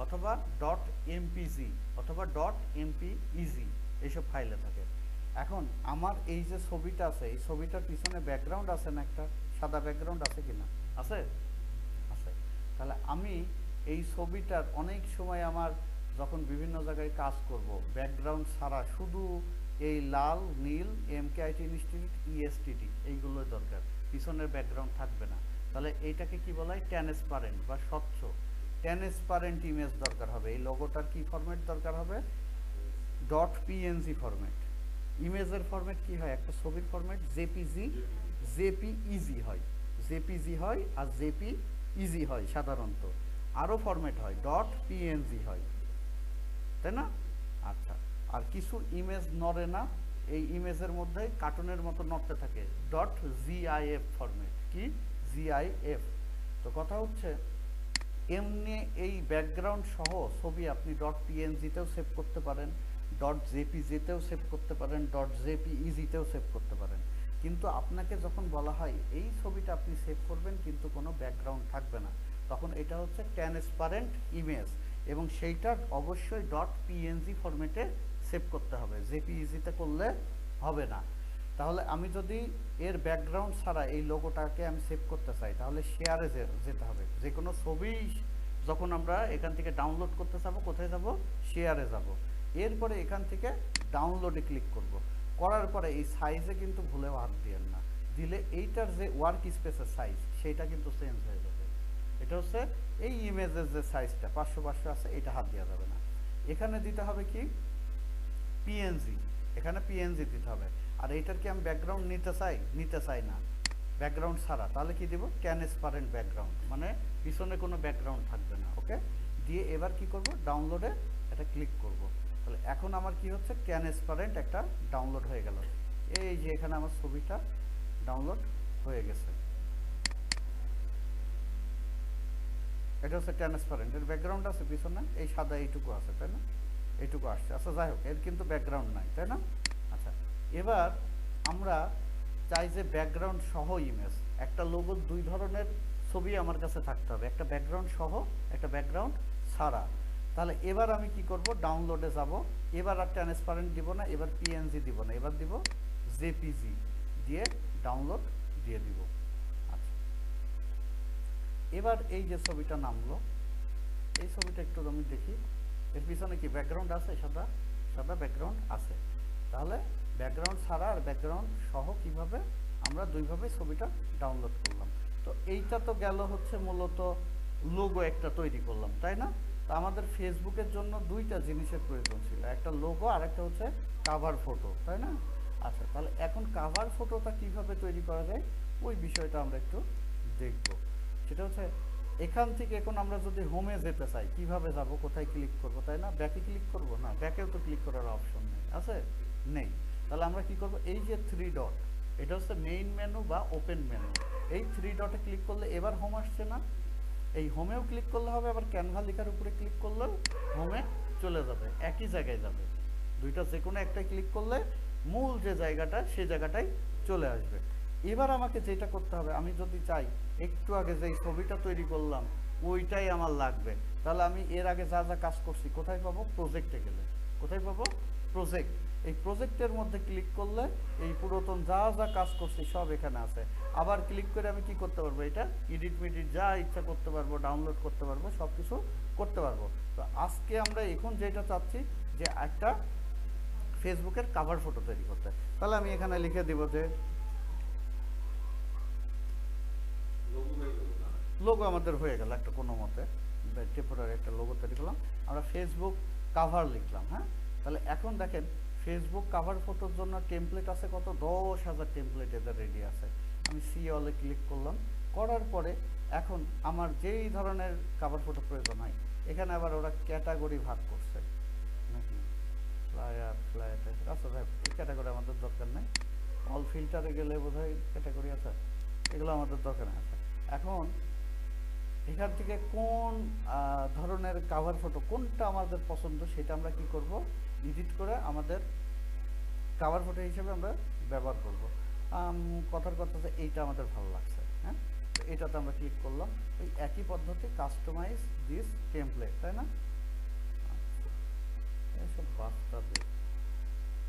অথবা ডট MPG, অথবা ডট MPEG, এইসব ফাইলে থাকে। এখন আমার এই যে ছবিটা আছে, এই ছবিটার পিছনে ব্যাকগ্রাউন্ড আছে না? একটা সাদা ব্যাকগ্রাউন্ড আছে কিনা? আছে? আছে। তাহলে আমি এই ছবিটার অনেক সময় আমার যখন বিভিন্ন জায়গায় কাজ করব, ব্যাকগ্রাউন্ড ছাড়া শুধু এই লাল, নীল, MKIT ইনস্টিটিউট, ESTT এইগুলোই দরকার, পিছনের ব্যাকগ্রাউন্ড থাকবে না। তাহলে এইটাকে কি বলা হয়? ট্রান্সপারেন্ট বা স্বচ্ছ, ট্রান্সপারেন্ট ইমেজ দরকার হবে। এই লোগোটার কি ফরম্যাট দরকার হবে? Dot PNG format. ইমেজের ফরম্যাট কি হয়? একটা ছবির ফরম্যাট JPEG হয়, JPG হয় আর JPEG হয় সাধারণত। আরও ফরম্যাট হয়, ডট PNG হয়, তাই না? আচ্ছা, আর কিছু ইমেজ নড়ে না, এই ইমেজের মধ্যে কার্টুনের মতো নড়তে থাকে, ডট GIF ফরম্যাট। কি? GIF। তো কথা হচ্ছে, এমনি এই ব্যাকগ্রাউন্ড সহ ছবি আপনি ডট PNG-তেও সেভ করতে পারেন, ডট JPG-তেও সেভ করতে পারেন, ডট JPEG-তেও সেভ করতে পারেন। কিন্তু আপনাকে যখন বলা হয় এই ছবিটা আপনি সেভ করবেন কিন্তু কোনো ব্যাকগ্রাউন্ড থাকবে না, তখন এটা হচ্ছে ট্রান্সপারেন্ট ইমেজ, এবং সেইটার অবশ্যই ডট PNG ফরম্যাটে সেভ করতে হবে, JPEG-তে করলে হবে না। তাহলে আমি যদি এর ব্যাকগ্রাউন্ড ছাড়া এই লোগোটাকে আমি সেভ করতে চাই, তাহলে শেয়ারে যেতে হবে। যে কোনো ছবি যখন আমরা এখান থেকে ডাউনলোড করতে চাবো, কোথায় যাব? শেয়ারে যাব। এরপরে এখান থেকে ডাউনলোডে ক্লিক করব। করার পরে এই সাইজে কিন্তু ভুলেও হাত দিয়েন না, দিলে এইটার যে ওয়ার্ক স্পেসের সাইজ সেইটা কিন্তু চেঞ্জ হয়ে যাবে। এটা হচ্ছে এই ইমেজের যে সাইজটা 500 আছে, এটা হাত দেওয়া যাবে না। এখানে দিতে হবে কি? PNG, এখানে PNG দিতে হবে। আর এইটার কি আমি ব্যাকগ্রাউন্ড নিতে চাই না, ব্যাকগ্রাউন্ড ছাড়া, তাহলে কি দিব? ট্রান্সপারেন্ট ব্যাকগ্রাউন্ড, মানে পিছনে কোনো ব্যাকগ্রাউন্ড থাকবে না। ওকে, দিয়ে এবার কি করব? ডাউনলোডে এটা ক্লিক করব। তাহলে এখন আমার কি হচ্ছে? ট্রান্সপারেন্ট একটা ডাউনলোড হয়ে গেল। এই যে এখানে আমার ছবিটা ডাউনলোড হয়ে গেছে। এটা হচ্ছে ট্রান্সপারেন্ট, এর ব্যাকগ্রাউন্ড আছে পিছনে, এই সাদা এইটুকু আছে, তাই না? এইটুকু আসছে। আচ্ছা, যাই হোক, এর কিন্তু ব্যাকগ্রাউন্ড নাই, তাই না? আচ্ছা, এবার আমরা চাই যে ব্যাকগ্রাউন্ড সহ ইমেজ। একটা লোগোর দুই ধরনের ছবি আমার কাছে থাকতে হবে, একটা ব্যাকগ্রাউন্ড সহ, একটা ব্যাকগ্রাউন্ড ছাড়া। তাহলে এবার আমি কি করব? ডাউনলোডে যাব। এবার আর ট্রান্সপারেন্ট দিব না, এবার PNG দিব না, এবার দিব JPG, দিয়ে ডাউনলোড দিয়ে দিব। আচ্ছা, এবার এই যে ছবিটা নামলো, এই ছবিটা একটু আমি দেখি, এর পিছনে কি ব্যাকগ্রাউন্ড আছে? সাদা ব্যাকগ্রাউন্ড আছে। তাহলে ব্যাকগ্রাউন্ড ছাড়া আর ব্যাকগ্রাউন্ড সহ কিভাবে আমরা দুইভাবে ছবিটা ডাউনলোড করলাম। তো এইটা তো গেল হচ্ছে মূলত লোগো একটা তৈরি করলাম, তাই না? তো আমাদের ফেসবুকের জন্য দুইটা জিনিসের প্রয়োজন ছিল, একটা লোগো আর একটা হচ্ছে কাভার ফটো, তাই না? আচ্ছা, তাহলে এখন কাভার ফটোটা কিভাবে তৈরি করা যায় ওই বিষয়টা আমরা একটু দেখব। সেটা হচ্ছে এখান থেকে এখন আমরা যদি হোমে যেতে চাই কিভাবে যাব, কোথায় ক্লিক করব, তাই না? ব্যাকে ক্লিক করব না, ব্যাকেও তো ক্লিক করার অপশন নেই, আছে? নেই। তাহলে আমরা কি করব, এই যে থ্রি ডট, এটা হচ্ছে মেইন মেনু বা ওপেন মেনু, এই থ্রি ডটে ক্লিক করলে এবার হোম আসছে না? এই হোমেও ক্লিক করলে হবে, আবার ক্যানভা লেখার উপরে ক্লিক করলেও হোমে চলে যাবে, একই জায়গায় যাবে। দুইটা যে কোনো একটাই ক্লিক করলে মূল যে জায়গাটা সেই জায়গাটাই চলে আসবে। এবার আমাকে যেটা করতে হবে, আমি যদি চাই একটু আগে যেই ছবিটা তৈরি করলাম ওইটাই আমার লাগবে, তাহলে আমি এর আগে যা যা কাজ করছি কোথায় পাবো? প্রজেক্টে গেলে। কোথায় পাবো? প্রজেক্ট। এই প্রজেক্টের মধ্যে ক্লিক করলে এই পুরাতন যা যা কাজ করছি সব এখানে আছে। আবার ক্লিক করে আমি কি করতে পারবো, এটা এডিট মেডিট যা ইচ্ছা করতে পারবো, ডাউনলোড করতে পারবো, সব কিছু করতে পারবো। তো আজকে আমরা এখন যেটা চাচ্ছি যে একটা ফেসবুকের কাভার ফটো তৈরি করতে। তাহলে আমি এখানে লিখে দিব যে লোগো আমাদের হয়ে গেল একটা কোনো মতে, টেম্পোরারি একটা লোগো তৈরি করলাম, আমরা ফেসবুক কাভার লিখলাম। হ্যাঁ, তাহলে এখন দেখেন ফেসবুক কাভার ফটোর জন্য টেমপ্লেট আছে কত? 10,000 টেমপ্লেট এদের রেডি আছে। আমি সি অলে ক্লিক করলাম, করার পরে এখন আমার যেই ধরনের কাভার ফটো প্রয়োজন হয় এখানে আবার ওরা ক্যাটাগরি ভাগ করছে নাকি, ফ্লায়ার ফ্লায়ার, আচ্ছা ভাই এই ক্যাটাগরি আমাদের দরকার নেই, অল ফিল্টারে গেলে বোধহয় ক্যাটাগরি আছে, এগুলো আমাদের দরকার নেই। আচ্ছা, এখন এখান থেকে কোন ধরনের কাভার ফটো কোনটা আমাদের পছন্দ সেটা আমরা কি করব, এডিট করে আমাদের কাভার ফটো হিসেবে আমরা ব্যবহার করব। কথার কথা যে এইটা আমাদের ভালো লাগছে। হ্যাঁ, তো এটাতে আমরা ক্লিক করলাম, ওই একই পদ্ধতি কাস্টমাইজ দিস টেমপ্লেট, তাই না? আচ্ছা, এইসব বাস্তবে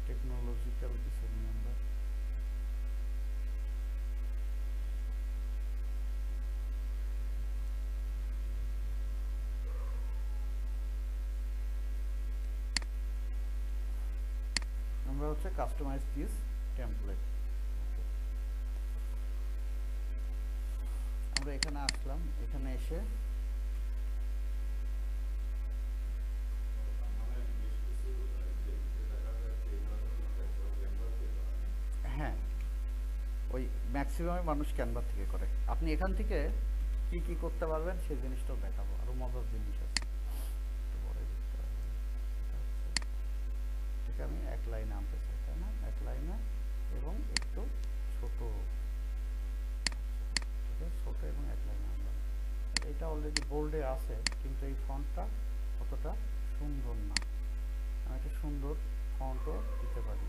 টেকনোলজিক্যাল কিছু নিয়ে আমরা হচ্ছে কাস্টমাইজ দিস টেমপ্লেট। আমরা এখানে আসলাম, এখানে এসে হ্যাঁ, ওই ম্যাক্সিমাম মানুষ ক্যানভা থেকে করে। আপনি এখান থেকে কি কি করতে পারবেন সেই জিনিসটাও দেখাবো, আরো মজার জিনিস আছে। ঠিক, আমি এক লাইনে আনতে চাই, তাই না? এক লাইনে এবং একটু ছোট, ছোট এবং এক লাইনে আনলাম। এটা অলরেডি বোল্ডে আছে কিন্তু এই ফন্টটা অতটা সুন্দর না, আমি একটা সুন্দর ফন্টও দিতে পারি,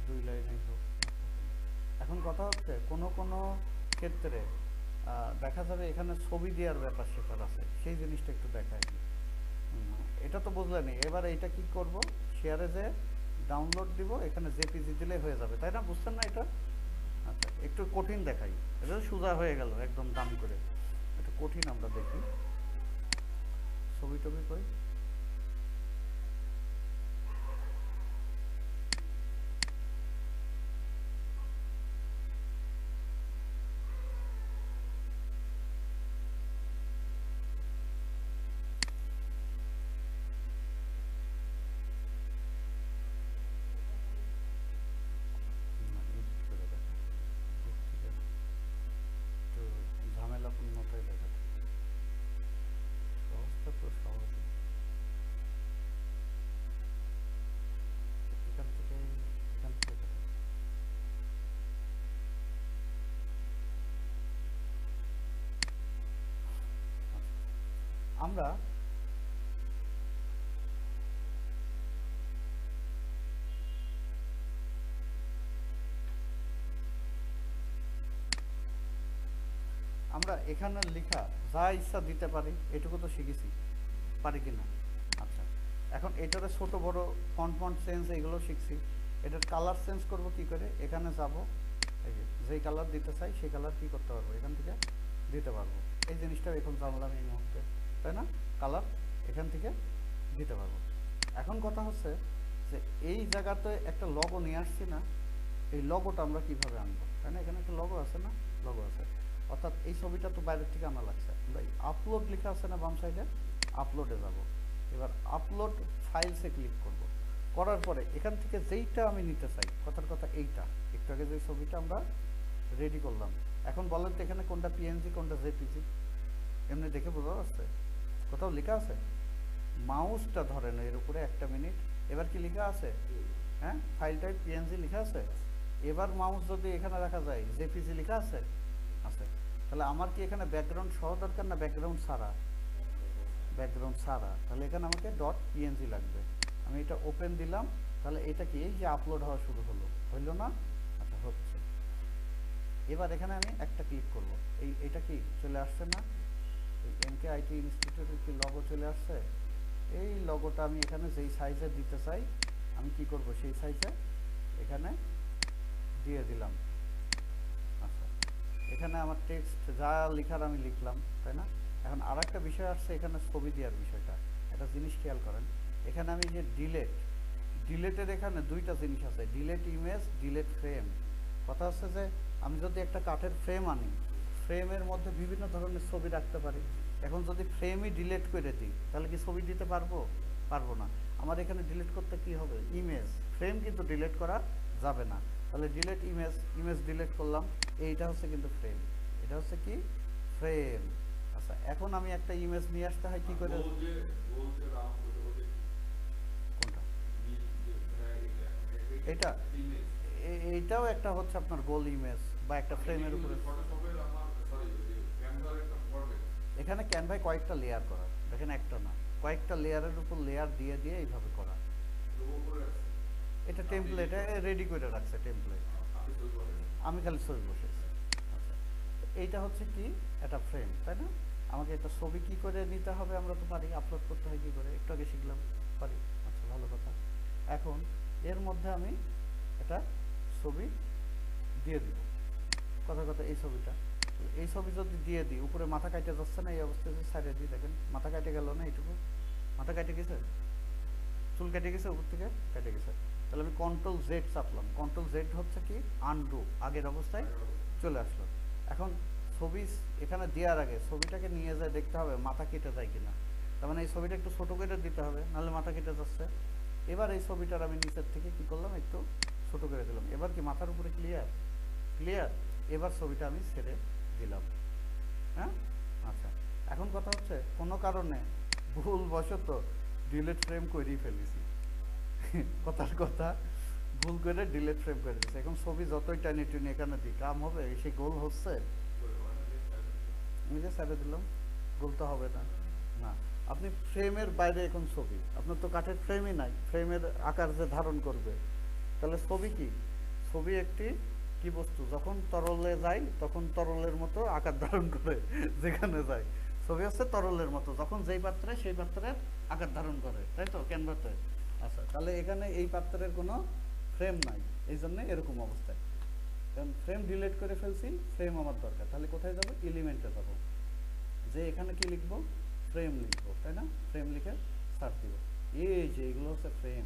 দুই লাইনে হোক। এখন কথা হচ্ছে কোনো কোনো ক্ষেত্রে দেখা যাবে এখানে ছবি দেওয়ার ব্যাপার স্যাপার আছে, সেই জিনিসটা একটু দেখাই। এটা তো বুঝলেনি, এবার এটা কি করব, শেয়ারে যে ডাউনলোড দিব, এখানে জেপিজি দিলে হয়ে যাবে, তাই না? বুঝছেন না এটা? আচ্ছা, একটু কঠিন দেখাই, এটা সোজা হয়ে গেল একদম দাম করে, একটু কঠিন আমরা দেখি। ছবি টবি কই, ঝামেলাপূর্ণটাই দেখাচ্ছে, সহজটা তো সহজ। এখান থেকে আমরা আমরা এখানে লেখা যা ইচ্ছা দিতে পারি, এটুকু তো শিখেছি, পারি কিনা? আচ্ছা, এখন এটারে ছোট বড় ফন্ট ফন্ট চেঞ্জ এগুলো শিখছি। এটার কালার চেঞ্জ করব কি করে, এখানে যাব, এই যে যেই কালার দিতে চাই সেই কালার কি করতে পারবো, এখান থেকে দিতে পারবো। এই জিনিসটা এখন জানলাম এই মুহূর্তে, তাই না? কালার এখান থেকে দিতে পারবো। এখন কথা হচ্ছে যে এই জায়গাতে একটা লগো নিয়ে আসছি না, এই লগোটা আমরা কিভাবে আনবো, তাই না? এখানে একটা লগো আছে না, লগো আছে, অর্থাৎ এই ছবিটা তো বাইরের থেকে আনা লাগছে। আমরা আপলোড লেখা আছে না বাম সাইডে, আপলোডে যাব। এবার আপলোড ফাইলসে ক্লিক করব, করার পরে এখান থেকে যেইটা আমি নিতে চাই, কথার কথা এইটা, একটু আগে যে ছবিটা আমরা রেডি করলাম, এখন বলেন তো এখানে কোনটা পিএনজি কোনটা জেপিজি? এমনি দেখে বোঝা যাচ্ছে? কোথাও লেখা আছে? মাউসটা ধরেন এর উপরে একটা মিনিট, এবার কি লেখা আছে? হ্যাঁ, ফাইল টাইপ পিএনজি লেখা আছে। এবার মাউস যদি এখানে রাখা যায়, জেপিজি লেখা আছে? আছে। তাহলে আমার কি এখানে ব্যাকগ্রাউন্ড সহ দরকার না ব্যাকগ্রাউন্ড ছাড়া? ব্যাকগ্রাউন্ড ছাড়া। তাহলে এখানে আমাকে ডট পিএনজি লাগবে। আমি এটা ওপেন দিলাম, তাহলে এটা কি এই যে আপলোড হওয়া শুরু হলো, হইলো না? আচ্ছা, হচ্ছে। এবার এখানে আমি একটা ক্লিক করব, এটা কি চলে আসছে না? এই এমকে আইটি ইনস্টিটিউটের কি লগো চলে আসছে? এই লগোটা আমি এখানে যেই সাইজে দিতে চাই, আমি কি করব সেই সাইজে এখানে দিয়ে দিলাম। আচ্ছা, এখানে আমার টেক্সট যা লেখার আমি লিখলাম, তাই না? এখন আর একটা বিষয় আসছে এখানে ছবি দেওয়ার বিষয়টা। একটা জিনিস খেয়াল করেন, এখানে আমি যে ডিলেটের এখানে দুইটা জিনিস আছে, ডিলেট ইমেজ, ডিলেট ফ্রেম। কথা হচ্ছে যে আমি যদি একটা কাঠের ফ্রেম আনি, ফ্রেমের মধ্যে বিভিন্ন ধরনের ছবি রাখতে পারি। এখন যদি ফ্রেমই ডিলেট করে দিই, তাহলে কি ছবি দিতে পারবো? পারবো না। আমার এখানে ডিলিট করতে কি হবে? ইমেজ। ফ্রেম কিন্তু ডিলিট করা যাবে না। তাহলে ডিলেট ইমেজ, ইমেজ ডিলিট করলাম, এইটা হচ্ছে কিন্তু ফ্রেম, এটা হচ্ছে কি ফ্রেম। আচ্ছা, এখন আমি একটা ইমেজ নিয়ে আসতে হয় কি করে? কোনটা? এটা এইটাও একটা হচ্ছে আপনার গোল ইমেজ বা একটা ফ্রেমের উপরে। এখানে ক্যানভায় কয়েকটা লেয়ার করা, দেখেন একটা না, কয়েকটা লেয়ারের উপর লেয়ার দিয়ে দিয়ে এইভাবে করা। এটা টেমপ্লেট রেডি করে রাখছে, টেমপ্লেট। আমি খালি ছবি বসেছি। আচ্ছা, এইটা হচ্ছে কি একটা ফ্রেম, তাই না? আমাকে একটা ছবি কি করে নিতে হবে আমরা তো পারি, আপলোড করতে হয় কি করে, একটু আগে শিখলাম, পারি। আচ্ছা, ভালো কথা। এখন এর মধ্যে আমি একটা ছবি দিয়ে দিব, কথা কথা এই ছবিটা, এই ছবি যদি দিয়ে দিই, উপরে মাথা কাটে যাচ্ছে না? এই অবস্থায় যদি সাইডে দিই, দেখেন মাথা কাটে গেল না? এইটুকু মাথা কাটে গেছে, চুল কেটে গেছে, উপর থেকে কেটে গেছে। তাহলে আমি কন্ট্রোল জেড চাপলাম, কন্ট্রোল জেড হচ্ছে কি আনডু, আগের অবস্থায় চলে আসলো। এখন ছবি এখানে দেওয়ার আগে ছবিটাকে নিয়ে যায় দেখতে হবে মাথা কেটে যায় কিনা। তার মানে এই ছবিটা একটু ছোটো করে দিতে হবে, নাহলে মাথা কেটে যাচ্ছে। এবার এই ছবিটার আমি নিচের থেকে কি করলাম, একটু ছোটো করে দিলাম। এবার কি মাথার উপরে ক্লিয়ার? ক্লিয়ার। এবার ছবিটা আমি ছেড়ে দিলাম। হ্যাঁ, আচ্ছা। এখন কথা হচ্ছে কোনো কারণে ভুলবশত ডিলেট ফ্রেম করেই ফেলেছি। কথার কথা, ভুল করে ডিলেট ফ্রেম করে দিচ্ছে। এখন ছবি যতই টানি টুনি এখানে দিই, কাম হবে? সে গোল হচ্ছে? আমি যে ছেড়ে দিলাম, গোল তো হবে না। না, আপনি ফ্রেমের বাইরে এখন ছবি, আপনার তো কাঠের ফ্রেমই নাই, ফ্রেমের আকার যে ধারণ করবে, তাহলে ছবি কি? ছবি একটি কি বস্তু, যখন তরলে যায় তখন তরলের মতো আকার ধারণ করে, যেখানে যায়। ছবি হচ্ছে তরলের মতো, যখন যেই পাত্রে সেই পাত্রের আকার ধারণ করে, তাই তো ক্যানভাতে? আচ্ছা, তাহলে এখানে এই পাত্রের কোনো ফ্রেম নাই, এই জন্য এরকম অবস্থায়। কারণ ফ্রেম ডিলিট করে ফেলছি, ফ্রেম আমার দরকার। তাহলে কোথায় যাব? এলিমেন্টে যাব, যে এখানে কি লিখবো? ফ্রেম লিখবো, তাই না? ফ্রেম লিখে সার্চ দিব। এই যে এগুলো হচ্ছে ফ্রেম,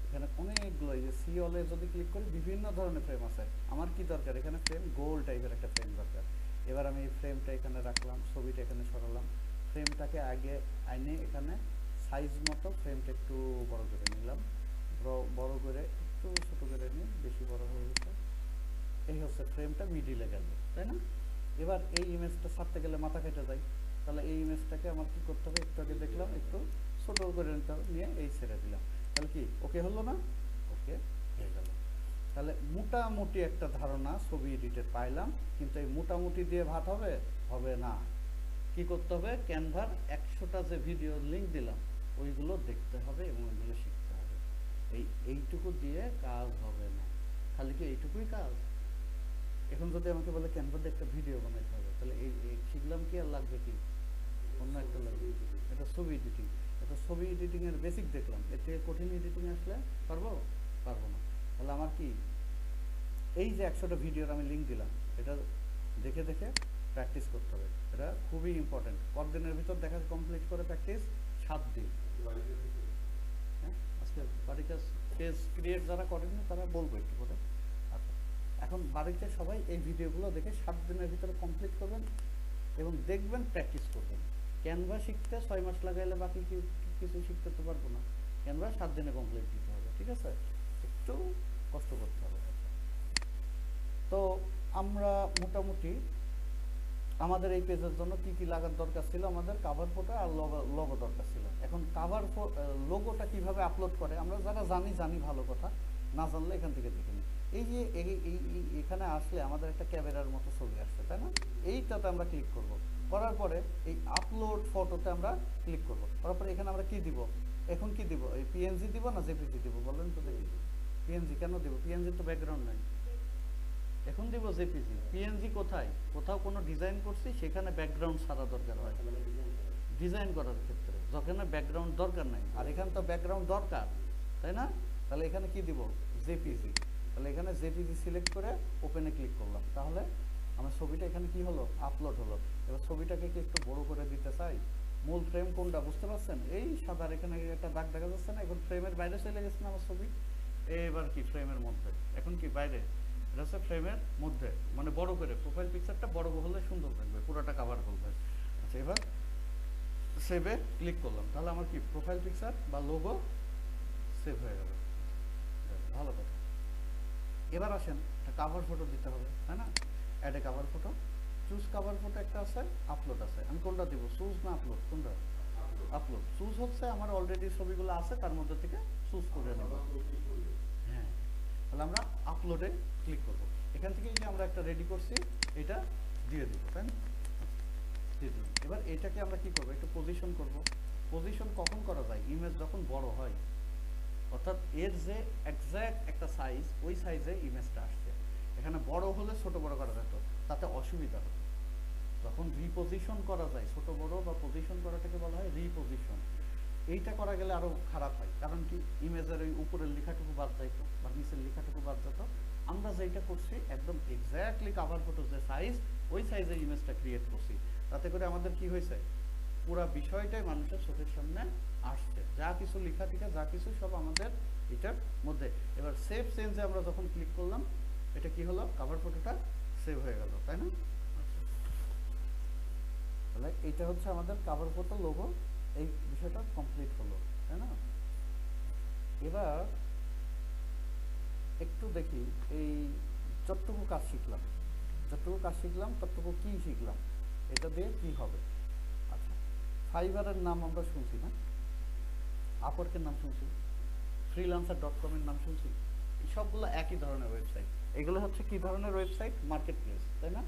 এখানে অনেকগুলো, এই যে সি অলে যদি ক্লিক করি বিভিন্ন ধরনের ফ্রেম আছে। আমার কি দরকার? এখানে ফ্রেম গোল টাইপের একটা ফ্রেম দরকার। এবার আমি এই ফ্রেমটা এখানে রাখলাম, ছবিটা এখানে সরালাম, ফ্রেমটাকে আগে আইনে এখানে সাইজ মতো ফ্রেমটা একটু বড় করে নিলাম, বড় করে একটু ছোট করে নিয়ে, বেশি বড় হয়ে গেছে। এই হচ্ছে ফ্রেমটা মিডিলে গেল, তাই না? এবার এই ইমেজটা ছাড়তে গেলে মাথা কেটে যায়, তাহলে এই ইমেজটাকে আমার কি করতে হবে? একটু আগে দেখলাম, একটু ছোট করে নিতে হবে, নিয়ে এই ছেড়ে দিলাম। তাহলে কি ওকে হলো না? ওকে হয়ে গেল। তাহলে মোটামুটি একটা ধারণা ছবি এডিটের পাইলাম, কিন্তু এই মোটামুটি দিয়ে ভাত হবে? হবে না। কি করতে হবে? ক্যানভার 100টা যে ভিডিও লিঙ্ক দিলাম ওইগুলো দেখতে হবে এবং ওইগুলো শিখতে হবে। এইটুকু দিয়ে কাজ হবে না। খালি কি এইটুকুই কাজ? এখন যদি আমাকে বলে ক্যানভাতে একটা ভিডিও বানাইতে হবে, তাহলে এই শিখলাম কি আর লাগবে কি? অন্য একটা লাগবে, এটা ছবি এডিটিং। এটা ছবি এডিটিং এর বেসিক দেখলাম, এর থেকে কঠিন এডিটিং আসলে পারবো? পারবো না। তাহলে আমার কি এই যে 100টা ভিডিওর আমি লিঙ্ক দিলাম, এটা দেখে দেখে প্র্যাকটিস করতে হবে। এটা খুবই ইম্পর্টেন্ট। কতদিনের ভিতর দেখা কমপ্লিট করে প্র্যাকটিস? 7 দিন। হ্যাঁ, আজকে বাড়ির কাজ পেজ ক্রিয়েট যারা করেনি তারা বলবো একটু করে। আচ্ছা, এখন বাড়িতে সবাই এই ভিডিওগুলো দেখে 7 দিনের ভিতরে কমপ্লিট করবেন এবং দেখবেন, প্র্যাকটিস করবেন। ক্যানভা শিখতে 6 মাস লাগাইলে বাকি কিছু শিখতে তো পারবো না। ক্যানভা 7 দিনে কমপ্লিট দিতে হবে, ঠিক আছে, একটু কষ্ট করতে হবে। তো আমরা মোটামুটি আমাদের এই পেজের জন্য কি কি লাগার দরকার ছিল, আমাদের কাভার ফটো আর লোগো দরকার ছিল। এখন কাভার লোগোটা কিভাবে আপলোড করে আমরা যারা জানি ভালো কথা, না জানলে এখান থেকে দেখে নিই। এই যে এখানে আসলে আমাদের একটা ক্যামেরার মতো ছবি আসছে, তাই না? এইটাতে আমরা ক্লিক করব, করার পরে এই আপলোড ফটোতে আমরা ক্লিক করব, করার পরে এখানে আমরা কি দিব, এখন কি দিব, এই পিএনজি দিব না জেপিজি দিব বলেন তো দেখি। পিএনজি কেন দিব? পিএনজি তো ব্যাকগ্রাউন্ড নাই। এখন দিব জেপিজি। পিএনজি কোথায়? কোথাও কোনো ডিজাইন করছি সেখানে ব্যাকগ্রাউন্ড ছাড়া দরকার হয় ডিজাইন করার ক্ষেত্রে, যেখানে ব্যাকগ্রাউন্ড দরকার নাই। আর এখানে তো ব্যাকগ্রাউন্ড দরকার, তাই না? তাহলে এখানে কি দিব, জেপিজি। তাহলে এখানে জেপিজি সিলেক্ট করে ওপেনে ক্লিক করলাম, তাহলে আমার ছবিটা এখানে কি হলো, আপলোড হলো। এবার ছবিটাকে কি একটু বড় করে দিতে চাই। মূল ফ্রেম কোনটা বুঝতে পারছেন? এই সাদার এখানে একটা দাগ দেখা যাচ্ছে না? এখন ফ্রেমের বাইরে চলে গেছে না আমার ছবি? এবার কি ফ্রেমের মধ্যে, এখন কি বাইরে, এটা হচ্ছে ফ্রেমের মধ্যে, মানে বড় করে প্রোফাইল পিকচারটা বড় হলে সুন্দর থাকবে, পুরোটা কভার করবে। আচ্ছা, এবার সেভে ক্লিক করলাম, তাহলে আমার কি প্রোফাইল পিকচার বা লোগো সেভ হয়ে গেল। ভালো কথা। এবার আসেন একটা কাভার ফটো দিতে হবে, তাই না? Add a cover photo, choose cover photo একটা আছে, আপলোড আছে। আমি কোনটা দিব, চুজ না আপলোড? কোনটা? আপলোড। চুজ হচ্ছে আমার অলরেডি ছবিগুলো আছে তার মধ্যে থেকে চুজ করে নেব। হ্যাঁ, তাহলে আমরা আপলোডে ক্লিক করব। এখান থেকে যে আমরা একটা রেডি করছি এটা দিয়ে দিব, তাই না? দিয়ে দিই। এবার এটাকে আমরা কি করব, একটু পজিশন করব। পজিশন কখন করা যায়? ইমেজ যখন বড় হয়, অর্থাৎ এর যে এক্স্যাক্ট একটা সাইজ, ওই সাইজে ইমেজটা আসছে। এখানে বড় হলে ছোট বড় করা যেত, তাতে অসুবিধা হতো। যখন রিপোজিশন করা যায়, ছোট বড় বা পজিশন করাটাকে বলা হয় রিপোজিশন। এইটা করা গেলে আরো খারাপ হয়, কারণ কি ইমেজের ওই উপরের লেখাটুকু বাদ যাইতো বা নিচের লেখাটুকু বাদ যেত। আমরা যেটা করছি একদম এক্স্যাক্টলি কাভার ফটো যে সাইজ, ওই সাইজের ইমেজটা ক্রিয়েট করছি। তাতে করে আমাদের কি হয়েছে, পুরো বিষয়টাই মানুষের চোখের সামনে আসছে, যা কিছু লেখা টিকা যা কিছু সব আমাদের এটার মধ্যে। এবার সেভ চেঞ্জে আমরা যখন ক্লিক করলাম, এটা কি হলো, কাভার ফটোটা সেভ হয়ে গেল, তাই না? তাহলে এটা হচ্ছে আমাদের কাভার ফটো লোগো, এই বিষয়টা কমপ্লিট হলো, তাই না? এবার একটু দেখি এই যতটুকু কাজ শিখলাম ততটুকু কি শিখলাম, এটা দিয়ে কি হবে। আচ্ছা, ফাইবারের নাম আমরা শুনছি না, আপওয়ার্কের নাম শুনছি, freelancer.com এর নাম শুনছি। এই সবগুলো একই ধরনের ওয়েবসাইট। এগুলো হচ্ছে কি ধরনের ওয়েবসাইট? মার্কেট প্লেস, তাই না?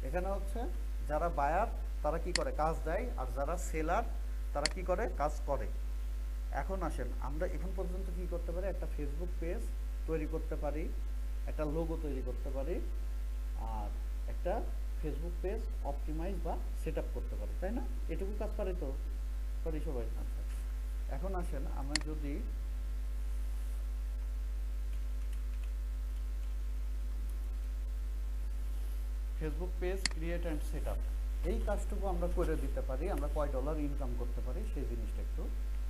এখানে হচ্ছে যারা বায়ার তারা কি করে, কাজ দেয়, আর যারা সেলার তারা কি করে, কাজ করে। এখন আসেন আমরা এখন পর্যন্ত কি করতে পারি, একটা ফেসবুক পেজ তৈরি করতে পারি, একটা লোগো তৈরি করতে পারি, আর একটা ফেসবুক পেজ অপটিমাইজ বা সেট আপ করতে পারি, তাই না? এটুকু কাজ পারি তো, পারি সবাই। আচ্ছা, এখন আসেন আমরা যদি Facebook page create and set up, এই কাজটুকু আমরা করে দিতে পারি, আমরা কয় ডলার ইনকাম করতে পারি সেই জিনিসটা একটু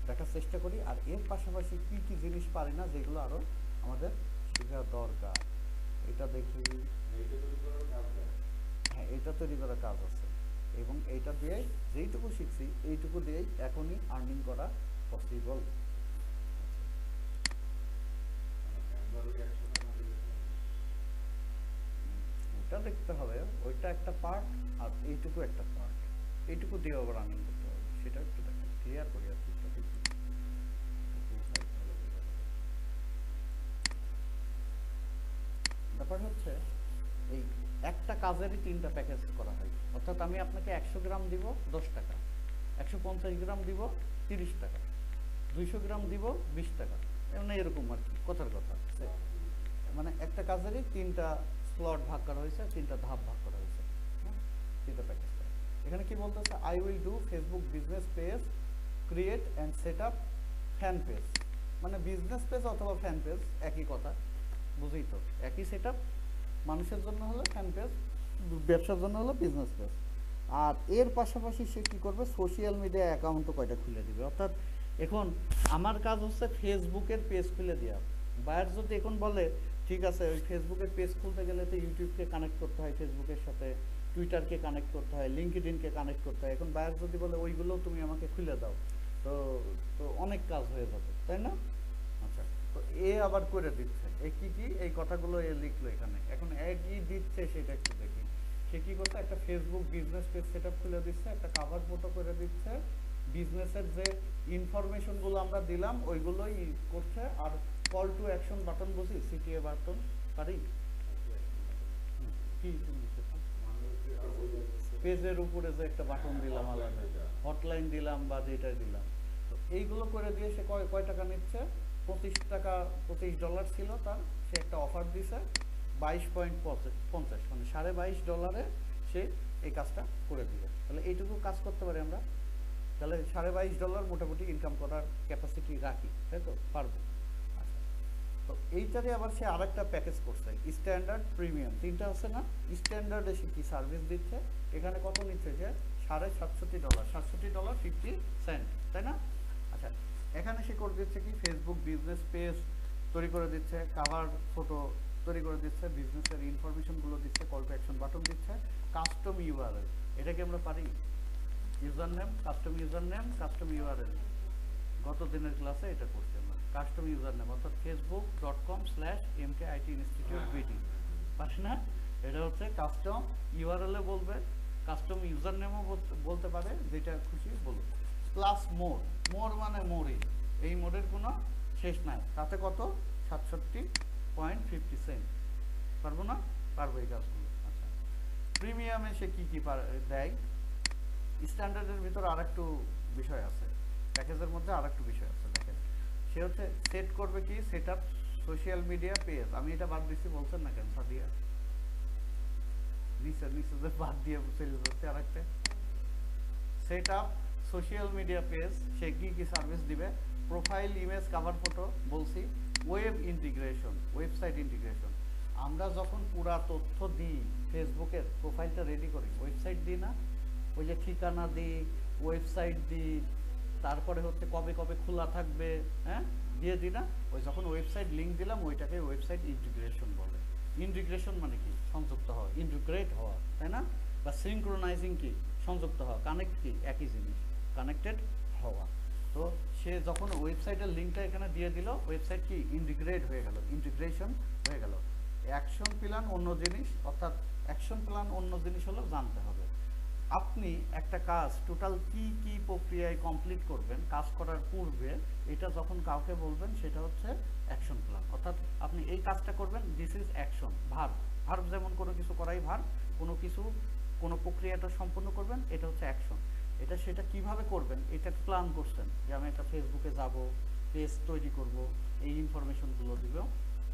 দেখার চেষ্টা করি। আর এর পাশাপাশি কি কি জিনিস পারি না যেগুলো আরো আমাদের শেখা দরকার, এটা দেখি। হ্যাঁ, এটা তৈরি করার কাজ আছে, এবং এইটা দিয়ে যেইটুকু শিখছি এইটুকু দিয়েই এখনই আর্নিং করা পসিবল। ওটা দেখতে হবে, ওইটা একটা পার্ট, আর এইটুকু একটা পার্ট, এইটুকু দিয়ে আবার আর্নিং করতে হবে, সেটা একটু দেখেন, ক্লিয়ার করি আর কি। ব্যাপার হচ্ছে এই একটা কাজেরই 3টা প্যাকেজ করা হয়, অর্থাৎ আমি আপনাকে 100 গ্রাম দিব 10 টাকা, 150 গ্রাম দিব 30 টাকা, 200 গ্রাম দিব 20 টাকা, মানে এরকম আর কি, কথার কথা। মানে একটা কাজেরই 3টা স্লট ভাগ করা হয়েছে, 3টা ধাপ ভাগ করা হয়েছে, 3টা প্যাকেজ। এখানে কি বলতেছে, I will do Facebook business page create and set up fan page, মানে বিজনেস পেজ অথবা ফ্যান পেজ একই কথা, বুঝেই তো, একই সেট আপ। মানুষের জন্য হলো ফ্যান পেজ, ব্যবসার জন্য হলো বিজনেস পেজ। আর এর পাশাপাশি সে কী করবে, সোশ্যাল মিডিয়া অ্যাকাউন্টও কয়টা খুলে দিবে। অর্থাৎ এখন আমার কাজ হচ্ছে ফেসবুকের পেজ খুলে দেওয়া। বায়ার যদি এখন বলে ঠিক আছে, ওই ফেসবুকের পেজ খুলতে গেলে তো ইউটিউবকে কানেক্ট করতে হয় ফেসবুকের সাথে, টুইটারকে কানেক্ট করতে হয়, লিঙ্কডইনকে কানেক্ট করতে হয়। এখন বায়ার যদি বলে ওইগুলোও তুমি আমাকে খুলে দাও, তো তো অনেক কাজ হয়ে যাবে, তাই না? আচ্ছা, তো এ আবার করে দিচ্ছে, এ কি কি এই কথাগুলো এ লিখলো এখানে। এখন এ কি দিচ্ছে সেটা একটু দেখি। সে কি করছে, একটা Facebook business page set up খুলে দিচ্ছে, একটা কাভার ফটো করে দিচ্ছে, বিজনেসের যে ইনফরমেশনগুলো আমরা দিলাম ওইগুলোই করছে, আর কল টু অ্যাকশন বাটন বসি, সিটিএ বাটন পারি কি পেজের উপরে যে একটা বাটন দিলাম আলাদা, হটলাইন দিলাম বা যেটা দিলাম, তো এইগুলো করে দিয়ে সে কয় কয় টাকা নিচ্ছে, $25 $25 ছিল তার, সে একটা অফার দিছে 22.50, মানে $22.50 সে এই কাজটা করে দিবে। তাহলে এইটুকু কাজ করতে পারি আমরা, তাহলে $22.50 মোটামুটি ইনকাম করার ক্যাপাসিটি রাখি, তাই তো পারবো। আচ্ছা, তো এইটারে আবার সে আরেকটা প্যাকেজ করছে, স্ট্যান্ডার্ড প্রিমিয়াম, তিনটা আছে না? স্ট্যান্ডার্ডে সে কি সার্ভিস দিচ্ছে, এখানে কত নিচ্ছে যে $67.50, $67.50, তাই না? আচ্ছা, এখানে সে করে দিচ্ছে কি, ফেসবুক বিজনেস পেজ তৈরি করে দিচ্ছে, কাভার ফটো তৈরি করে দিচ্ছে, বিজনেসের ইনফরমেশনগুলো দিচ্ছে, কল টু অ্যাকশন বাটন দিচ্ছে, কাস্টম ইউআরএল, এটাকে আমরা পারি user name, custom user name, custom URL, গত দিনের ক্লাসে এটা করছি আমরা। কাস্টম ইউজার নেম অর্থাৎ facebook.com/mkit-institute-bd, পারি না? এটা হচ্ছে কাস্টম ইউআরএল এ বলবে, কাস্টম ইউজার নেমও বলতে পারে, যেটা খুশি বলবে। প্লাস মোর, মোর মানে মোরই, এই মোডের কোনো শেষ নাই, তাতে কত, 67.50 পারবো না? পারবো এই কাজগুলো। আচ্ছা, প্রিমিয়ামে সে কি কি দেয়, স্ট্যান্ডার্ডের ভিতর আরেকটু বিষয় আছে, প্যাকেজের মধ্যে আরেকটু বিষয় আছে, দেখেন সে হচ্ছে সেট করবে কি, set up social media page, আমি এটা বাদ দিচ্ছি বলছেন না কেন সাদিয়া, নিচে নিচে যে বাদ দিয়ে চলে যাচ্ছে আরেকটা, set up social media page, সে কি কি সার্ভিস দিবে, প্রোফাইল ইমেজ কাভার ফটো বলছি, ওয়েব ইন্টিগ্রেশন, ওয়েবসাইট ইন্টিগ্রেশন, আমরা যখন পুরা তথ্য দিই ফেসবুকের প্রোফাইলটা রেডি করি, ওয়েবসাইট দিই না, ওই যে ঠিকানা দিই, ওয়েবসাইট দিই, তারপরে হচ্ছে কবে কবে খোলা থাকবে, হ্যাঁ দিয়ে দিই না, ওই যখন ওয়েবসাইট লিঙ্ক দিলাম ওইটাকে ওয়েবসাইট ইন্টিগ্রেশন বলে। ইন্টিগ্রেশন মানে কি, সংযুক্ত হওয়া, ইন্টিগ্রেট হওয়া, তাই না? বা সিনক্রোনাইজিং কি, সংযুক্ত হওয়া, কানেক্ট কি, একই জিনিস, কানেক্টেড হওয়া। তো সে যখন ওয়েবসাইটের লিঙ্কটা এখানে দিয়ে দিল, ওয়েবসাইট কি ইন্টিগ্রেট হয়ে গেল, ইন্টিগ্রেশন হয়ে গেল। অ্যাকশন প্ল্যান অন্য জিনিস, অর্থাৎ অ্যাকশন প্ল্যান অন্য জিনিস হলো জানতে হবে। আপনি একটা কাজ টোটাল কি কি প্রক্রিয়ায় কমপ্লিট করবেন কাজ করার পূর্বে, এটা যখন কাউকে বলবেন সেটা হচ্ছে অ্যাকশন প্ল্যান। অর্থাৎ আপনি এই কাজটা করবেন, this is action, verb, verb যেমন কোনো কিছু করাই ভার্ব, কোনো কিছু কোনো প্রক্রিয়াটা সম্পন্ন করবেন, এটা হচ্ছে অ্যাকশন। এটা সেটা কিভাবে করবেন এটা প্ল্যান করছেন, যে আমি একটা ফেসবুকে যাব, পেজ তৈরি করব, এই ইনফরমেশনগুলো দিব,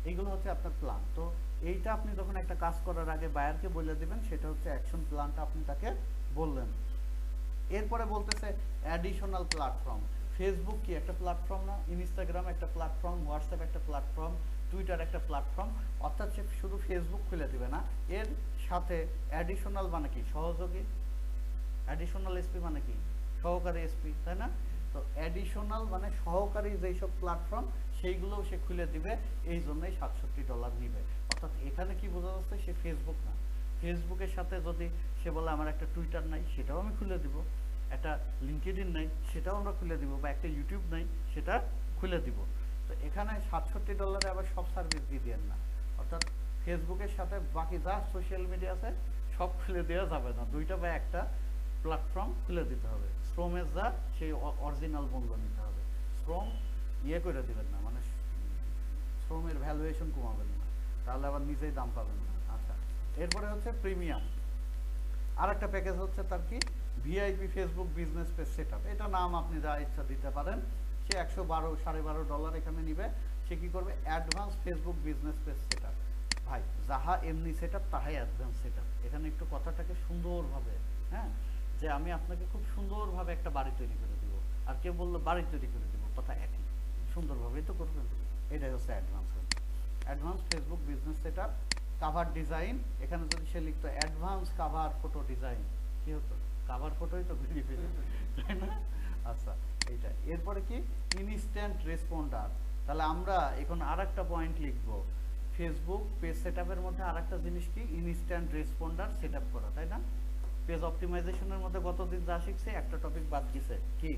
এইগুলো হচ্ছে আপনার প্ল্যান। তো এইটা আপনি যখন একটা কাজ করার আগে বায়ারকে বলে দিবেন, সেটা হচ্ছে অ্যাকশন প্ল্যানটা আপনি তাকে বললেন। এরপরে বলতেছে অ্যাডিশনাল প্ল্যাটফর্ম, ফেসবুক কি একটা প্ল্যাটফর্ম না, ইনস্টাগ্রাম একটা প্ল্যাটফর্ম, হোয়াটসঅ্যাপ একটা প্ল্যাটফর্ম, টুইটার একটা প্ল্যাটফর্ম, অর্থাৎ সে শুধু ফেসবুক খুলে দিবে না, এর সাথে অ্যাডিশনাল মানে কি, সহযোগী, অ্যাডিশনাল এসপি মানে কি, সহকারী এসপি, তাই না? তো অ্যাডিশনাল মানে সহকারী যেই সব প্ল্যাটফর্ম সেইগুলোও সে খুলে দিবে, এই জন্যই $67 নিবে। অর্থাৎ এখানে কি বোঝা যাচ্ছে, সে ফেসবুক না, ফেসবুকের সাথে যদি সে বলে আমার একটা টুইটার নাই, সেটাও আমি খুলে দিব, একটা লিঙ্কডইন নাই, সেটাও আমরা খুলে দিব, বা একটা ইউটিউব নাই, সেটা খুলে দিব। তো এখানে $67 আবার সব সার্ভিস দিয়ে দেন না, অর্থাৎ ফেসবুকের সাথে বাকি যা সোশ্যাল মিডিয়া আছে সব খুলে দেওয়া যাবে না, দুইটা বা একটা প্ল্যাটফর্ম খুলে দিতে হবে। শ্রমের যা সেই অরিজিনাল মূল্য নিতে হবে, শ্রম ইয়ে করে দিবেন না, মানে শ্রমের ভ্যালুয়েশন কমাবেন না, তাহলে আবার নিজেই দাম পাবেন না। আচ্ছা, এরপরে হচ্ছে প্রিমিয়াম, আর একটা প্যাকেজ হচ্ছে তার কি, VIP Facebook business page set up, এটা নাম আপনি যা ইচ্ছা দিতে পারেন। সে $112.5 এখানে নিবে। সে কি করবে, advance Facebook business page set up, ভাই যাহা এমনি সেট আপ তাহাই অ্যাডভান্স সেট আপ। এখানে একটু কথাটাকে সুন্দরভাবে, হ্যাঁ, যে আমি আপনাকে খুব সুন্দরভাবে একটা বাড়ি তৈরি করে দিব, আর কেউ বললো বাড়ি তৈরি করে দিব, কথা একই, সুন্দরভাবেই তো করবেন। এটাই হচ্ছে advance, advance Facebook business set up. Cover design, এখানে যদি সে লিখতো অ্যাডভান্স কাভার ফটো ডিজাইন, কি হতো, কাভার ফটোই তো ঘুরিয়ে ফেলে, তাই না? আচ্ছা, এইটা। এরপরে কি, ইনস্ট্যান্ট রেসপন্ডার, তাহলে আমরা এখন আর একটা পয়েন্ট লিখবো, ফেসবুক পেজ সেটআপের মধ্যে আরেকটা জিনিস কি, ইনস্ট্যান্ট রেসপন্ডার সেটআপ করা, তাই না? পেজ অপটিমাইজেশনের মধ্যে গতদিন যা শিখছে একটা টপিক বাদ গেছে, কি?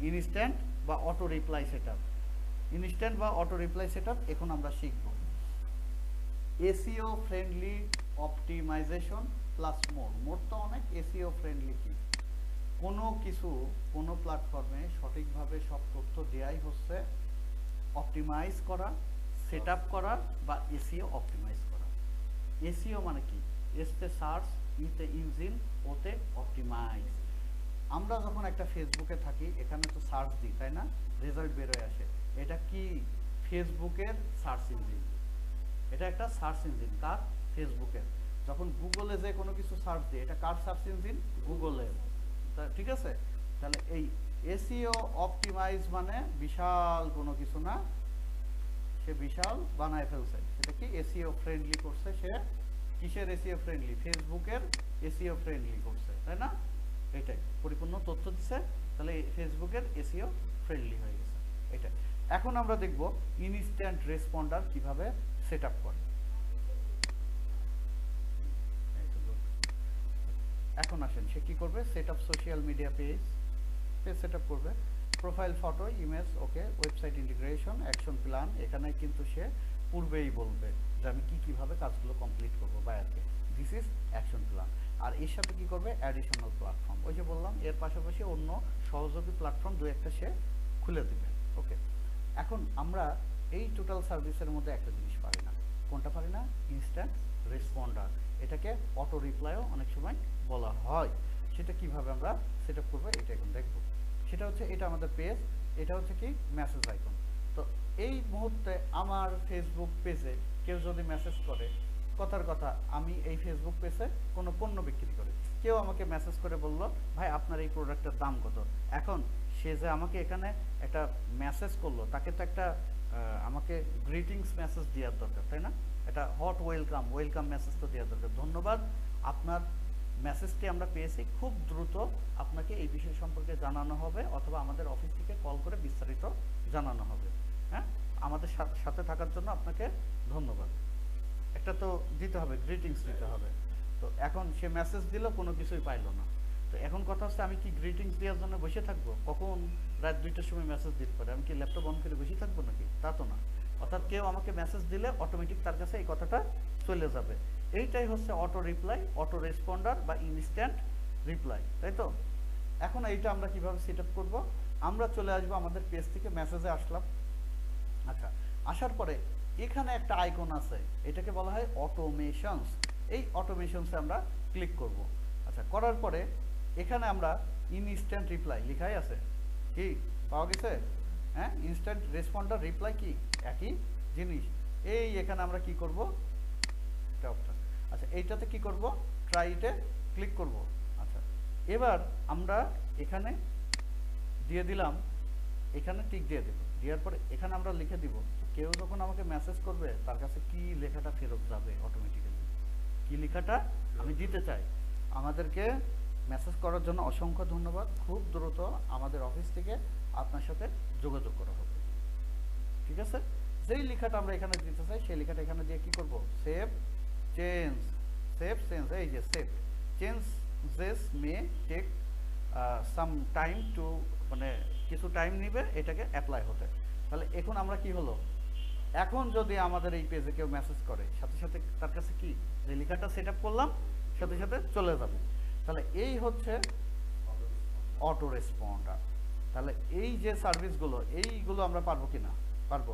ইনস্ট্যান্ট বা অটো রিপ্লাই সেটআপ। ইনস্ট্যান্ট বা অটো রিপ্লাই সেটআপ এখন আমরা শিখব। SEO friendly optimization plus more তো অনেক। এসইও ফ্রেন্ডলি কি, কোনো কিছু কোনো প্ল্যাটফর্মে সঠিকভাবে সব তথ্য দেওয়াই হচ্ছে অপটিমাইজ করা, সেট আপ করা বা এসইও অপটিমাইজ করা। এসইও মানে কি, এসতে সার্চ, ইতে ইঞ্জিন, ওতে অপটিমাইজ। আমরা যখন একটা ফেসবুকে থাকি এখানে তো সার্চ দিই, তাই না? রেজাল্ট বেরোয় আসে, এটা কি? ফেসবুকের সার্চ ইঞ্জিন। এটা একটা সার্চ ইঞ্জিন, কার? ফেসবুকের। যখন গুগলে যে কোনো কিছু সার্চ দিই, এটা কার সার্চ ইঞ্জিন? গুগলের। ঠিক আছে, তাহলে এই এসইও অপটিমাইজ মানে বিশাল কোনো কিছু না, সে বিশাল বানায় ফেলছে। সেটা কি? এসইও ফ্রেন্ডলি করছে সে। কিসের এসইও ফ্রেন্ডলি? ফেসবুকের এসইও ফ্রেন্ডলি করছে, তাই না? এটাই পরিপূর্ণ তথ্য দিচ্ছে, তাহলে ফেসবুকের এসইও ফ্রেন্ডলি হয়ে গেছে। এটাই এখন আমরা দেখব ইনস্ট্যান্ট রেসপন্ডার কিভাবে সেট আপ করে। এখন আসেন সে কি করবে, set up social media page set up করবে, প্রোফাইল ফটো, ইমেজ, ওকে, ওয়েবসাইট ইন্টিগ্রেশন, অ্যাকশন প্ল্যান। এখানে কিন্তু সে পূর্বেই বলবে যে আমি কিভাবে কাজগুলো কমপ্লিট করবো বায়ারকে, দিস ইজ অ্যাকশন প্ল্যান। আর এর সাথে কি করবে, অ্যাডিশনাল প্ল্যাটফর্ম, ওই যে বললাম এর পাশাপাশি অন্য সহযোগী প্ল্যাটফর্ম দু একটা সে খুলে দিবে। ওকে, এখন আমরা এই টোটাল সার্ভিসের মধ্যে একটা জিনিস পারি না, কোনটা পারি না? Instant responder. এটাকে অটো রিপ্লাইও অনেক সময় বলা হয়। সেটা কিভাবে আমরা সেট আপ করবো এটা এখন দেখবো। সেটা হচ্ছে, এটা আমাদের পেজ, এটা হচ্ছে কি মেসেজ আইকন। তো এই মুহূর্তে আমার ফেসবুক পেজে কেউ যদি মেসেজ করে, কথার কথা আমি এই ফেসবুক পেজে কোনো পণ্য বিক্রি করি, কেউ আমাকে মেসেজ করে বলল ভাই আপনার এই প্রোডাক্টের দাম কত। এখন সে যে আমাকে এখানে একটা মেসেজ করলো, তাকে তো একটা আমাকে গ্রিটিংস মেসেজ দেওয়ার দরকার, তাই না? এটা হট ওয়েলকাম মেসেজ তো দেওয়ার দরকার, ধন্যবাদ আপনার মেসেজটি আমরা পেয়েছি, খুব দ্রুত আপনাকে এই বিষয় সম্পর্কে জানানো হবে, অথবা আমাদের অফিস থেকে কল করে বিস্তারিত জানানো হবে। হ্যাঁ, আমাদের সাথে থাকার জন্য আপনাকে ধন্যবাদ, একটা তো দিতে হবে, গ্রিটিংস দিতে হবে। তো এখন সে মেসেজ দিল, কোনো কিছুই পাইলো না। তো এখন কথা হচ্ছে, আমি কি গ্রিটিংস দেওয়ার জন্য বসে থাকবো? কখন রাত 2টার সময় মেসেজ দিতে পারে, আমি কি ল্যাপটপ অন করে বসে থাকবো নাকি? তা তো না। অর্থাৎ কেউ আমাকে মেসেজ দিলে অটোমেটিক তার কাছে এই কথাটা চলে যাবে। এইটাই হচ্ছে অটো রিপ্লাই, অটো রেসপন্ডার বা ইনস্ট্যান্ট রিপ্লাই, তাই তো? এখন এইটা আমরা কিভাবে সেট আপ করবো? আমরা চলে আসবো আমাদের পেজ থেকে, মেসেজে আসলাম। আচ্ছা, আসার পরে এখানে একটা আইকন আছে, এটাকে বলা হয় অটোমেশনস। এই অটোমেশনসে আমরা ক্লিক করব। আচ্ছা, করার পরে এখানে আমরা ইনস্ট্যান্ট রিপ্লাই লেখাই আছে, কি পাওয়া গেছে? হ্যাঁ, ইনস্ট্যান্ট রেসপন্ডার রিপ্লাই কি একই জিনিস। এই এখানে আমরা কি করব, আচ্ছা এইটাতে কি করব, ট্রাইতে ক্লিক করব। আচ্ছা, এবার আমরা এখানে দিয়ে দিলাম, এখানে টিক দিয়ে দেব, দেওয়ার পরে এখানে আমরা লিখে দিব, কেউ যখন আমাকে মেসেজ করবে তার কাছে কি লেখাটা ফেরত যাবে অটোমেটিক্যালি, কি লেখাটা আমি দিতে চাই। আমাদেরকে মেসেজ করার জন্য অসংখ্য ধন্যবাদ, খুব দ্রুত আমাদের অফিস থেকে আপনার সাথে যোগাযোগ করা হবে, ঠিক আছে? যেই লেখাটা আমরা এখানে দিতে চাই সেই লেখাটা এখানে দিয়ে কি করব, সেভ চেঞ্জ, এই যে save changes may take some time to, মানে কিছু টাইম নেবে এটাকে অ্যাপ্লাই হতে। তাহলে এখন আমরা কি হলো, এখন যদি আমাদের এই পেজে কেউ মেসেজ করে, সাথে সাথে তার কাছে কি যে লেখাটা সেট আপ করলাম সাথে সাথে চলে যাবে। তাহলে এই হচ্ছে অটো রেসপন্ডার। তাহলে এই যে সার্ভিসগুলো, এইগুলো আমরা পারবো কি না? পারবো।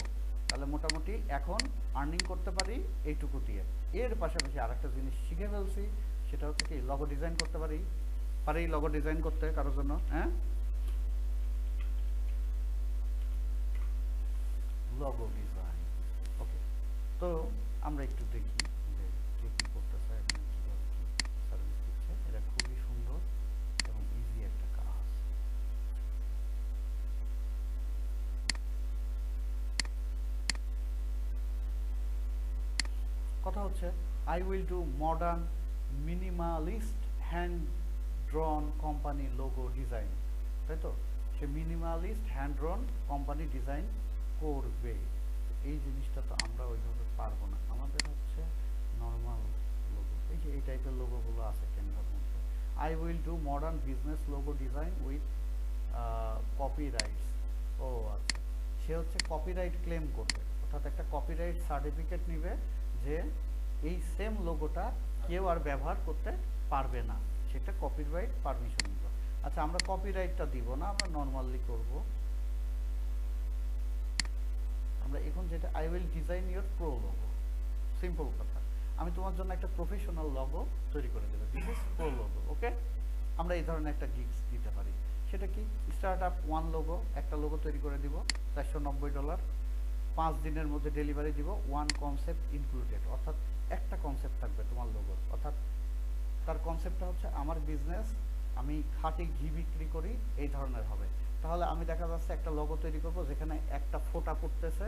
তাহলে মোটামুটি এখন আর্নিং করতে পারি এইটুকু দিয়ে। এর পাশাপাশি আরেকটা জিনিস শিখে ফেলছি, সেটা হচ্ছে কি লগো ডিজাইন করতে পারি লগো ডিজাইন করতে কারোর জন্য। হ্যাঁ, লগো ডিজাইন। ওকে, তো আমরা একটু দেখি যে কি করতেছে, এখন কিভাবে কি সার্ভিস দিচ্ছে। এটা খুবই সুন্দর এবং ইজি একটা কাজ। কথা হচ্ছে I will do modern minimalist hand drawn company logo design, তাই তো? সে minimalist hand drawn company design করবে। এই জিনিসটা তো আমরা ওইভাবে পারবো না, আমাদের এই টাইপের লোগোগুলো আছে ক্যানভার মধ্যে। I will do modern business logo design with copyrights. ও আচ্ছা, সে হচ্ছে কপিরাইট ক্লেম করবে, অর্থাৎ একটা কপিরাইট সার্টিফিকেট নিবে যে এই সেম লোগোটা কেউ আর ব্যবহার করতে পারবে না, সেটা কপিরাইট পারমিশন নিব। আচ্ছা, আমরা কপিরাইটটা দিব না, আমরা নর্মালি করব। আমরা এখন যেটা I will design your pro logo, simple কথা, আমি তোমার জন্য একটা প্রফেশনাল লোগো তৈরি করে দেবো, দিস ইজ প্রো লোগো। ওকে, আমরা এই ধরনের একটা গিগস দিতে পারি। সেটা কি, স্টার্ট আপ ওয়ান লোগো, একটা লোগো তৈরি করে দিব $490, 5 দিনের মধ্যে ডেলিভারি দিব, ওয়ান কনসেপ্ট ইনক্লুডেড, অর্থাৎ একটা কনসেপ্ট থাকবে তোমার লোগোর। অর্থাৎ তার কনসেপ্টটা হচ্ছে আমার বিজনেস, আমি খাঁটি ঘি বিক্রি করি, এই ধরনের হবে। তাহলে আমি দেখা যাচ্ছে একটা লোগো তৈরি করব যেখানে একটা ফোঁটা পড়তেছে,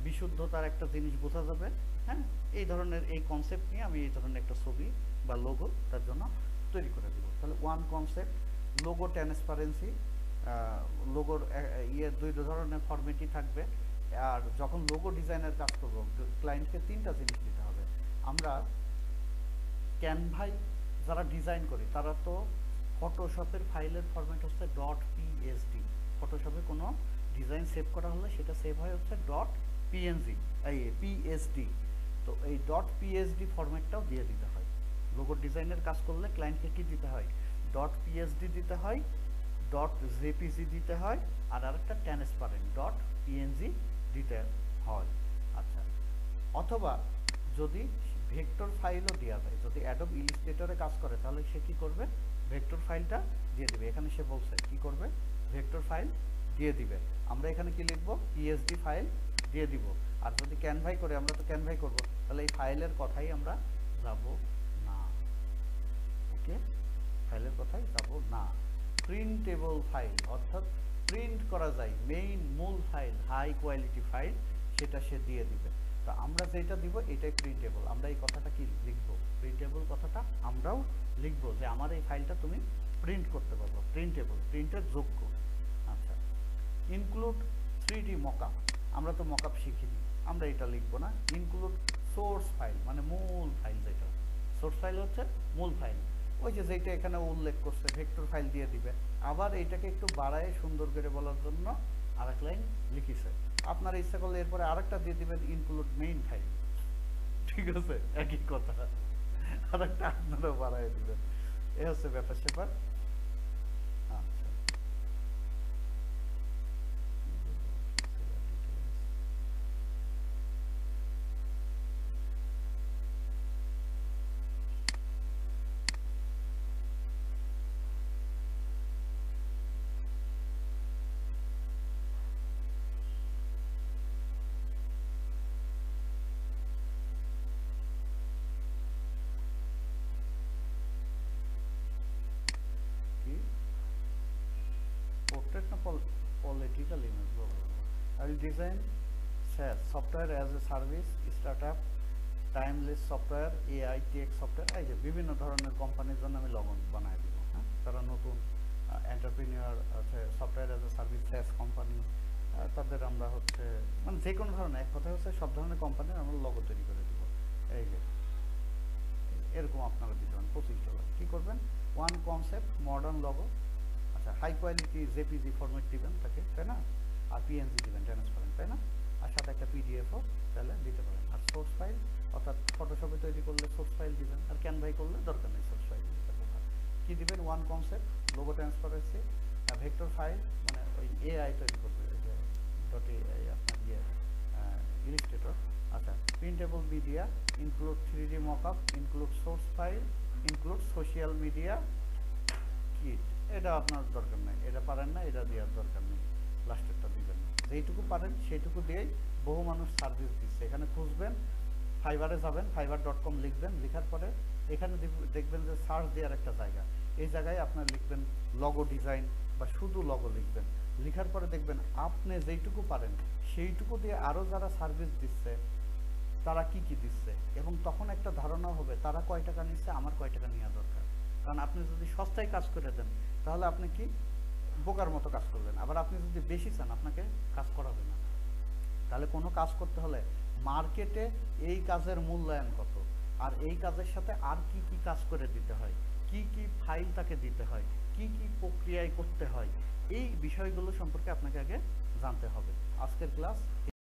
বিশুদ্ধতার একটা জিনিস বোঝা যাবে। হ্যাঁ, এই ধরনের এই কনসেপ্ট নিয়ে আমি এই ধরনের একটা ছবি বা লোগো তার জন্য তৈরি করে দেবো। তাহলে ওয়ান কনসেপ্ট, লোগো ট্রান্সপারেন্সি, লোগোর দুই ধরনের ফরম্যাটই থাকবে। আর যখন লোগো ডিজাইনের কাজ করবো ক্লায়েন্টকে 3টা জিনিস দিতে হবে। আমরা ক্যানভায় যারা ডিজাইন করি তারা তো ফটোশপের ফাইলের ফরম্যাট হচ্ছে .psd, ফটোশপে কোনো ডিজাইন সেভ করা হলে সেটা সেভ হয় হচ্ছে .psd। তো এই .psd ফরম্যাটটাও দিয়ে দিতে হয়। লোগো ডিজাইনের কাজ করলে ক্লায়েন্টকে কি দিতে হয়, .psd দিতে হয়, .jpg দিতে হয়, আর আরেকটা ট্রান্সপারেন্ট .png দিতে হয়। আচ্ছা, অথবা যদি ভেক্টর ফাইলও দেওয়া যায়, যদি অ্যাডোব ইলাস্ট্রেটরে কাজ করে তাহলে সে কি করবে, ভেক্টর ফাইলটা দিয়ে দিবে। এখানে সে বলছে কি করবে, ভেক্টর ফাইল দিয়ে দিবে। আমরা এখানে কি লিখবো, পিএসডি ফাইল দিয়ে দিব। আর যদি ক্যানভাই করে, আমরা তো ক্যানভাই করব, তাহলে এই ফাইলের কথাই আমরা যাব না। ওকে, ফাইলের কথাই যাব না। প্রিন্টেবল ফাইল, অর্থাৎ প্রিন্ট করা যায় মেইন মূল ফাইল, হাই কোয়ালিটি ফাইল, সেটা সে দিয়ে দিবে। তো আমরা যেটা দিব এটাই প্রিন্টেবল। আমরা এই কথাটা কি লিখবো, প্রিন্টেবল কথাটা আমরাও লিখবো যে আমার এই ফাইলটা তুমি প্রিন্ট করতে পারবো, প্রিন্টেবল, প্রিন্টের যোগ্য। আচ্ছা, ইনক্লুড 3D মকআপ, আমরা তো মকআপ শিখিনি, আমরা এটা লিখবো না। ইনক্লুড সোর্স ফাইল, মানে মূল ফাইল, যেটা সোর্স ফাইল হচ্ছে মূল ফাইল, ওই যে যেটা এখানে উল্লেখ করছে ভেক্টর ফাইল দিয়ে দিবে। আবার এইটাকে একটু বাড়ায় সুন্দর করে বলার জন্য আরেক লাইন লিখিছে, আপনার ইচ্ছা করলে এরপরে আরেকটা দিয়ে দিবেন ইনক্লুড মেইন ফাইল, ঠিক আছে, একই কথা, আরেকটা আপনারাও বাড়ায় দিবেন। এ হচ্ছে ব্যাপার স্যাপার। আচ্ছা, political image, I will design SaaS, software as a service, startup, timeless software, AI tech software, এই যে বিভিন্ন ধরনের কোম্পানির জন্য আমি লগন বানায় দিব। হ্যাঁ, তারা নতুন এন্টারপ্রেনিউর আছে, software as a service SaaS company, তাদের আমরা হচ্ছে মানে যে কোনো ধরনের, এক কথা হচ্ছে সব ধরনের কোম্পানির আমরা লগো তৈরি করে দিব। এই যে এরকম আপনারা দিতে পারেন $25। কী করবেন, ওয়ান কনসেপ্ট মডার্ন লগো। আচ্ছা, হাই কোয়ালিটি জেপিজি ফরম্যাট দিবেন তাকে, তাই না, আর পিএনজি দিবেন ট্রান্সপারেন্ট, তাই না, আর সাথে একটা পিডিএফও তাহলে দিতে পারেন। আর সোর্স ফাইল, অর্থাৎ ফটোশপে তৈরি করলে সোর্স ফাইল দিবেন, আর ক্যানভাই করলে দরকার নেই সোর্স ফাইল দিতে। কী দিবেন, one concept, logo transparency, vector file, মানে ওই এআই তৈরি করবে, .ai আপনার ইলাস্ট্রেটর। আচ্ছা, printable media, include 3D mockup, include source file, include social media kit. এটা আপনার দরকার নেই, এটা পারেন না, এটা দেওয়ার দরকার নেই, লাস্টেরটা দিবেন না। যেইটুকু পারেন সেইটুকু দিয়েই বহু মানুষ সার্ভিস দিচ্ছে। এখানে খুঁজবেন, ফাইবারে যাবেন, fiverr.com লিখবেন, লেখার পরে এখানে দেখবেন যে সার্চ দেওয়ার একটা জায়গা, এই জায়গায় আপনার লিখবেন লগো ডিজাইন বা শুধু লগো লিখবেন। লেখার পরে দেখবেন আপনি যেইটুকু পারেন সেইটুকু দিয়ে আরও যারা সার্ভিস দিচ্ছে তারা কি কি দিচ্ছে, এবং তখন একটা ধারণা হবে তারা কয় টাকা নিচ্ছে, আমার কয় টাকা নেওয়া দরকার। কারণ আপনি যদি সস্তায় কাজ করে দেন তাহলে আপনি কি বোকার মতো কাজ করবেন, আবার আপনি যদি বেশি চান আপনাকে কাজ করাবে না। তাহলে কোনো কাজ করতে হলে মার্কেটে এই কাজের মূল্যায়ন কত, আর এই কাজের সাথে আর কি কি কাজ করে দিতে হয়, কি কি ফাইল তাকে দিতে হয়, কি কি প্রক্রিয়ায় করতে হয়, এই বিষয়গুলো সম্পর্কে আপনাকে আগে জানতে হবে। আজকের ক্লাস